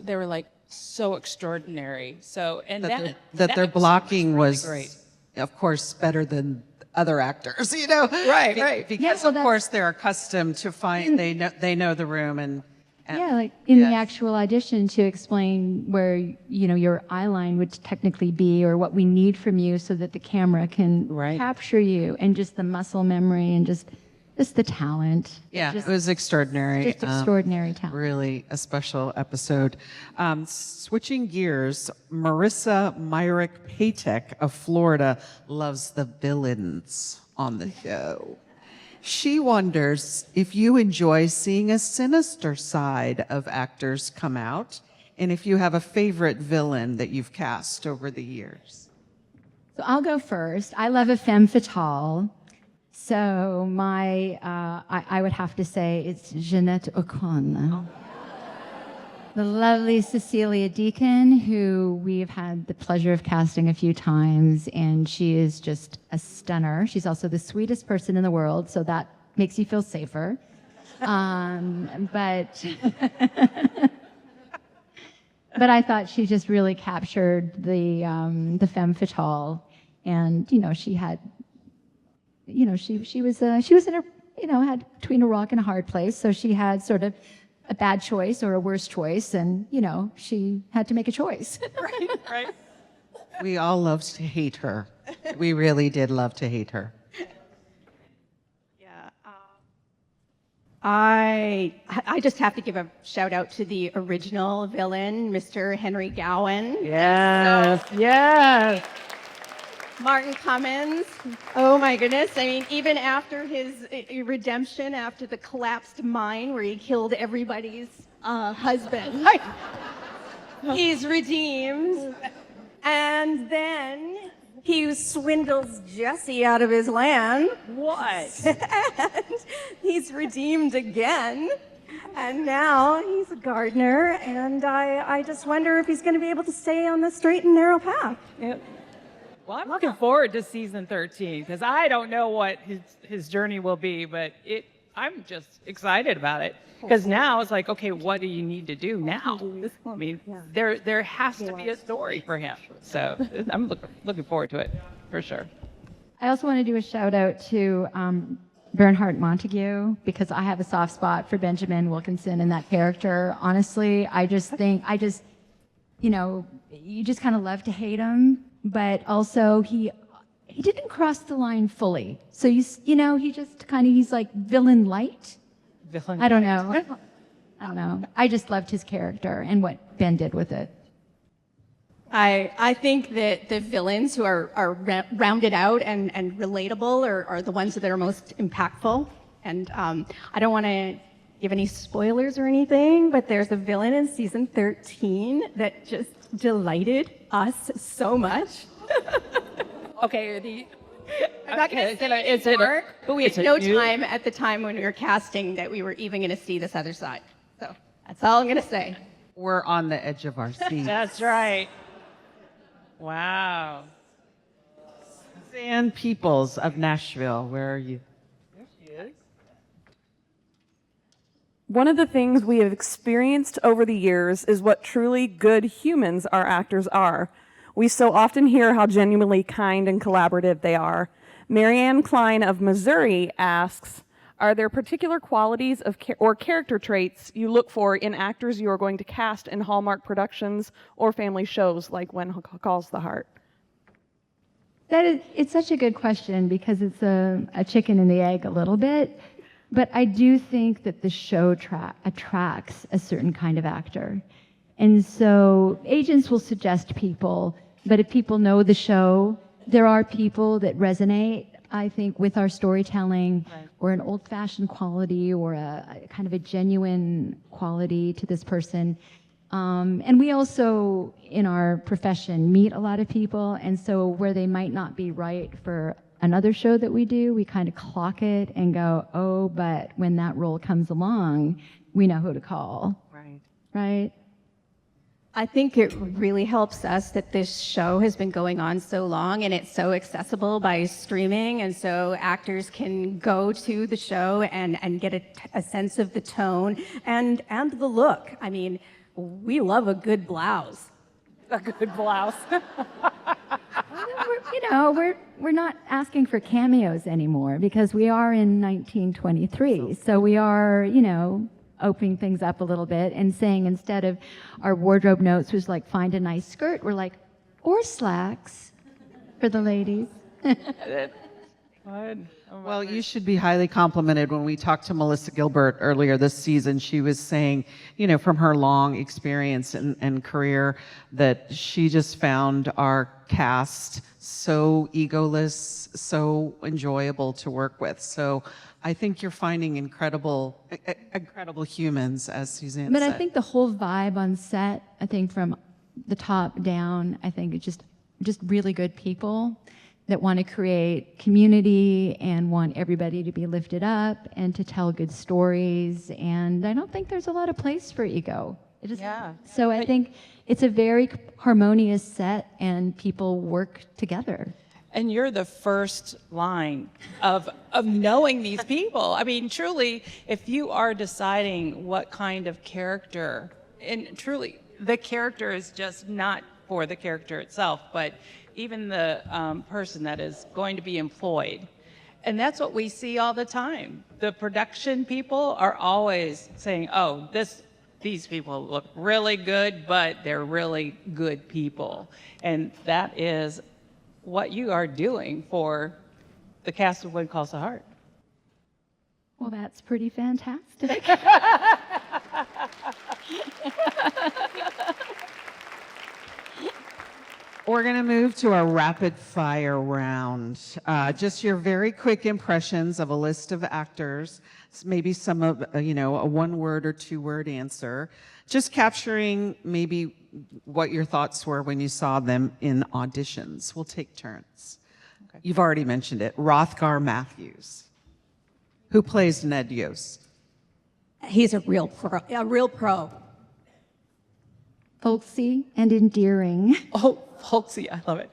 were like so extraordinary. So, and that their blocking was great. Of course, better than other actors, Right. Because of course they're accustomed to they know the room and like in the actual audition, to explain where your eye line would technically be, or what we need from you so that the camera can capture you, and just the muscle memory and just the talent. It was extraordinary. Just extraordinary talent. Really a special episode. Switching gears, Marissa Myrick-Patek of Florida loves the villains on the show. She wonders if you enjoy seeing a sinister side of actors come out, and if you have a favorite villain that you've cast over the years. So I'll go first. I love a femme fatale. So I would have to say it's Janette Ocon. The lovely Cecilia Deacon, who we've had the pleasure of casting a few times, and she is just a stunner. She's also the sweetest person in the world, so that makes you feel safer. But I thought she just really captured the femme fatale, and she had, she was in her, had between a rock and a hard place, so she had sort of a bad choice or a worse choice, and she had to make a choice. Right. We all loved to hate her. We really did love to hate her. I just have to give a shout out to the original villain, Mr. Henry Gowan. Yes. Martin Cummins. Oh my goodness. I mean, even after his redemption, after the collapsed mine where he killed everybody's husband, he's redeemed. And then he swindles Jesse out of his land. What? And he's redeemed again. And now he's a gardener. And I just wonder if he's going to be able to stay on the straight and narrow path. Yep. Well, I'm looking forward to season 13 because I don't know what his journey will be, but I'm just excited about it because now it's like, okay, what do you need to do now? I mean, there has to be a story for him. So I'm looking forward to it for sure. I also want to do a shout out to Bernhardt Montague because I have a soft spot for Benjamin Wilkinson and that character. Honestly, I just think, you just kind of love to hate him. But also he didn't cross the line fully. So he just he's like villain light. I don't know. I just loved his character and what Ben did with it. I think that the villains who are rounded out and relatable are the ones that are most impactful. And I don't want to give any spoilers or anything, but there's a villain in season 13 that just delighted us so much. Okay, I'm not going to say it more, but we had no time at the time when we were casting that we were even going to see this other side. So that's all I'm going to say. We're on the edge of our seats. That's right. Wow. Suzanne Peoples of Nashville, where are you? There she is. One of the things we have experienced over the years is what truly good humans our actors are. We so often hear how genuinely kind and collaborative they are. Marianne Klein of Missouri asks, are there particular qualities or character traits you look for in actors you are going to cast in Hallmark productions or family shows like When Calls the Heart? It's such a good question because it's a chicken and the egg a little bit. But I do think that the show attracts a certain kind of actor. And so agents will suggest people, but if people know the show, there are people that resonate, I think, with our storytelling, right, or an old-fashioned quality or a kind of a genuine quality to this person. And we also, in our profession, meet a lot of people, and so where they might not be right for another show that we do, we kind of clock it and go, oh, but when that role comes along, we know who to call. Right. Right? I think it really helps us that this show has been going on so long and it's so accessible by streaming, and so actors can go to the show and get a sense of the tone and the look. I mean, we love a good blouse. A good blouse. We're not asking for cameos anymore because we are in 1923. So we are, opening things up a little bit and saying, instead of our wardrobe notes was like, find a nice skirt, we're like, or slacks for the ladies. Good. Well, you should be highly complimented. When we talked to Melissa Gilbert earlier this season, she was saying, from her long experience and career, that she just found our cast so egoless, so enjoyable to work with. So I think you're finding incredible humans, as Suzanne But said. I think the whole vibe on set, I think from the top down, I think it's just really good people that want to create community and want everybody to be lifted up and to tell good stories. And I don't think there's a lot of place for ego. So I think it's a very harmonious set and people work together. And you're the first line of knowing these people. I mean, truly, if you are deciding what kind of character, and truly, the character is just not for the character itself, but even the person that is going to be employed. And that's what we see all the time. The production people are always saying, oh, these people look really good, but they're really good people. And that is what you are doing for the cast of When Calls the Heart. Well, that's pretty fantastic. We're going to move to our rapid fire round. Just your very quick impressions of a list of actors, maybe some of, a one-word or two-word answer, just capturing maybe what your thoughts were when you saw them in auditions. We'll take turns. Okay. You've already mentioned it. Hrothgar Mathews, who plays Ned Yost. He's a real pro. Folksy and endearing. Oh, folksy, I love it.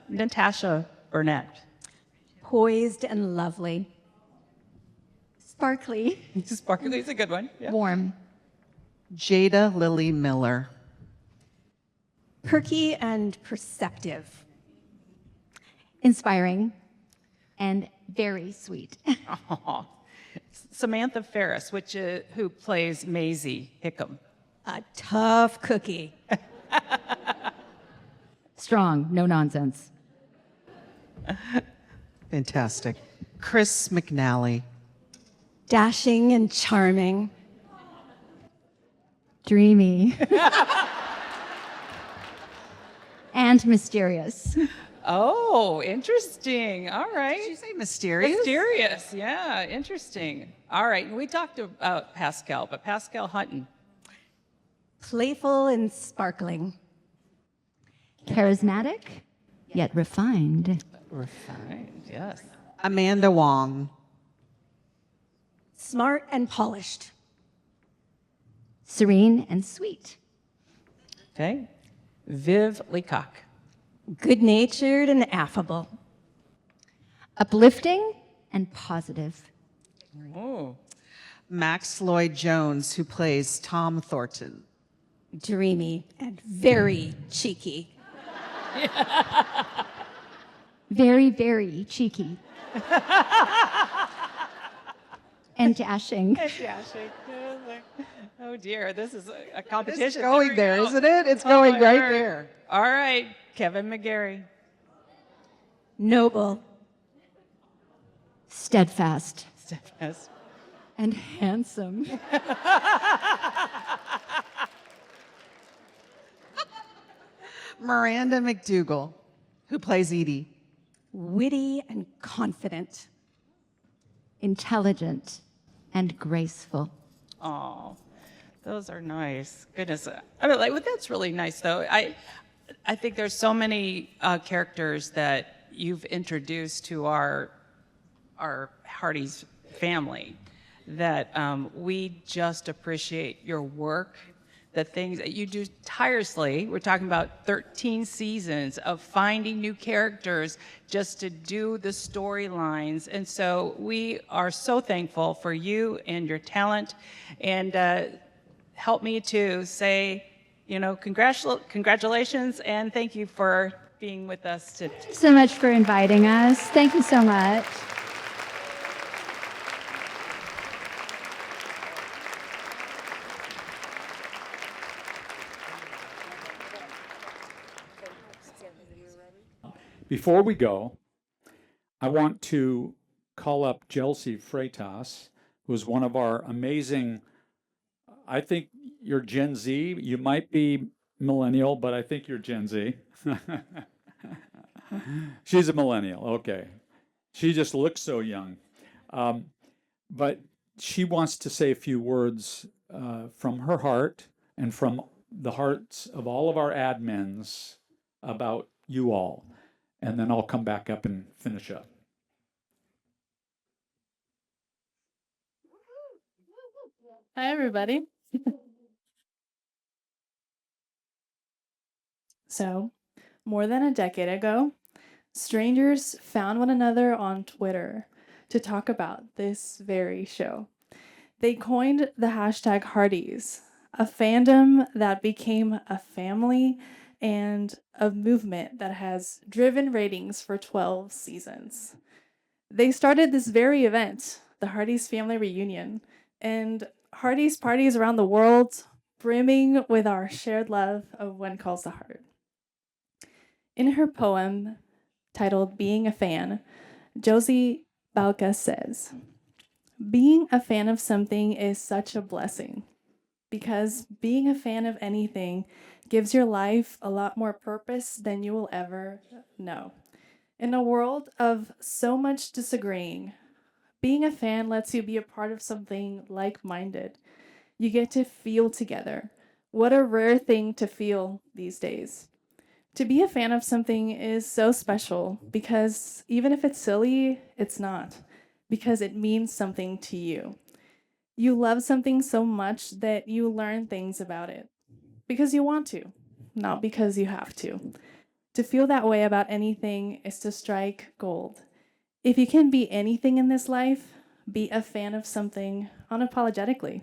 Natasha Burnett. Poised and lovely. Sparkly. Sparkly is a good one. Yeah. Warm. Jaeda Lily Miller. Perky and perceptive. Inspiring and very sweet. Oh. Samantha Ferris, who plays Maisie Hickam. A tough cookie. Strong, no nonsense. Fantastic. Chris McNally. Dashing and charming. Dreamy. And mysterious. Oh, interesting. All right. Did you say mysterious? Mysterious, yeah, interesting. All right, we talked about Pascale, but Pascale Hutton. Playful and sparkling. Charismatic, yet refined. Refined, yes. Amanda Wong. Smart and polished. Serene and sweet. Okay. Viv Leacock. Good-natured and affable. Uplifting and positive. Oh. Max Lloyd Jones, who plays Tom Thornton. Dreamy and very cheeky. Very, very cheeky. And dashing. And dashing. Oh dear, this is a competition. It's going there, isn't it? It's going right there. All right, Kevin McGarry. Noble. Steadfast. Steadfast. And handsome. Miranda McDougal, who plays Edie. Witty and confident. Intelligent and graceful. Oh, those are nice. Goodness, I mean, that's really nice, though. I think there's so many characters that you've introduced to our Hearties family that we just appreciate your work, the things that you do tirelessly. We're talking about 13 seasons of finding new characters just to do the storylines. And so we are so thankful for you and your talent. And help me to say, congratulations and thank you for being with us today. Thank you so much for inviting us. Thank you so much. Before we go, I want to call up Chelsea Freitas, who's one of our amazing, I think you're Gen Z. You might be millennial, but I think you're Gen Z. She's a millennial, okay. She just looks so young. But she wants to say a few words from her heart and from the hearts of all of our admins about you all. And then I'll come back up and finish up. Hi, everybody. So, more than a decade ago, strangers found one another on Twitter to talk about this very show. They coined the hashtag Hearties, a fandom that became a family and a movement that has driven ratings for 12 seasons. They started this very event, the Hearties Family Reunion, and Hearties parties around the world, brimming with our shared love of When Calls the Heart. In her poem titled Being a Fan, Josie Balka says, "Being a fan of something is such a blessing because being a fan of anything gives your life a lot more purpose than you will ever know. In a world of so much disagreeing, being a fan lets you be a part of something like-minded. You get to feel together. What a rare thing to feel these days. To be a fan of something is so special because even if it's silly, it's not, because it means something to you. You love something so much that you learn things about it because you want to, not because you have to. To feel that way about anything is to strike gold. If you can be anything in this life, be a fan of something unapologetically.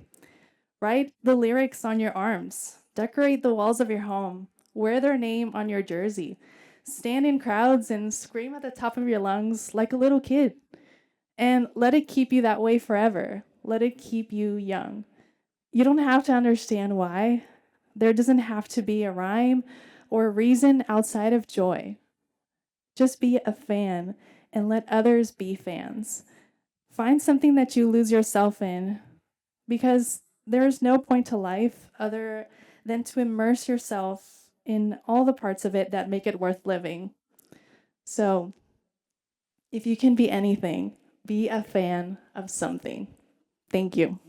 Write the lyrics on your arms. Decorate the walls of your home. Wear their name on your jersey. Stand in crowds and scream at the top of your lungs like a little kid. And let it keep you that way forever. Let it keep you young. You don't have to understand why. There doesn't have to be a rhyme or a reason outside of joy. Just be a fan and let others be fans. Find something that you lose yourself in because there is no point to life other than to immerse yourself in all the parts of it that make it worth living. So, if you can be anything, be a fan of something. Thank you.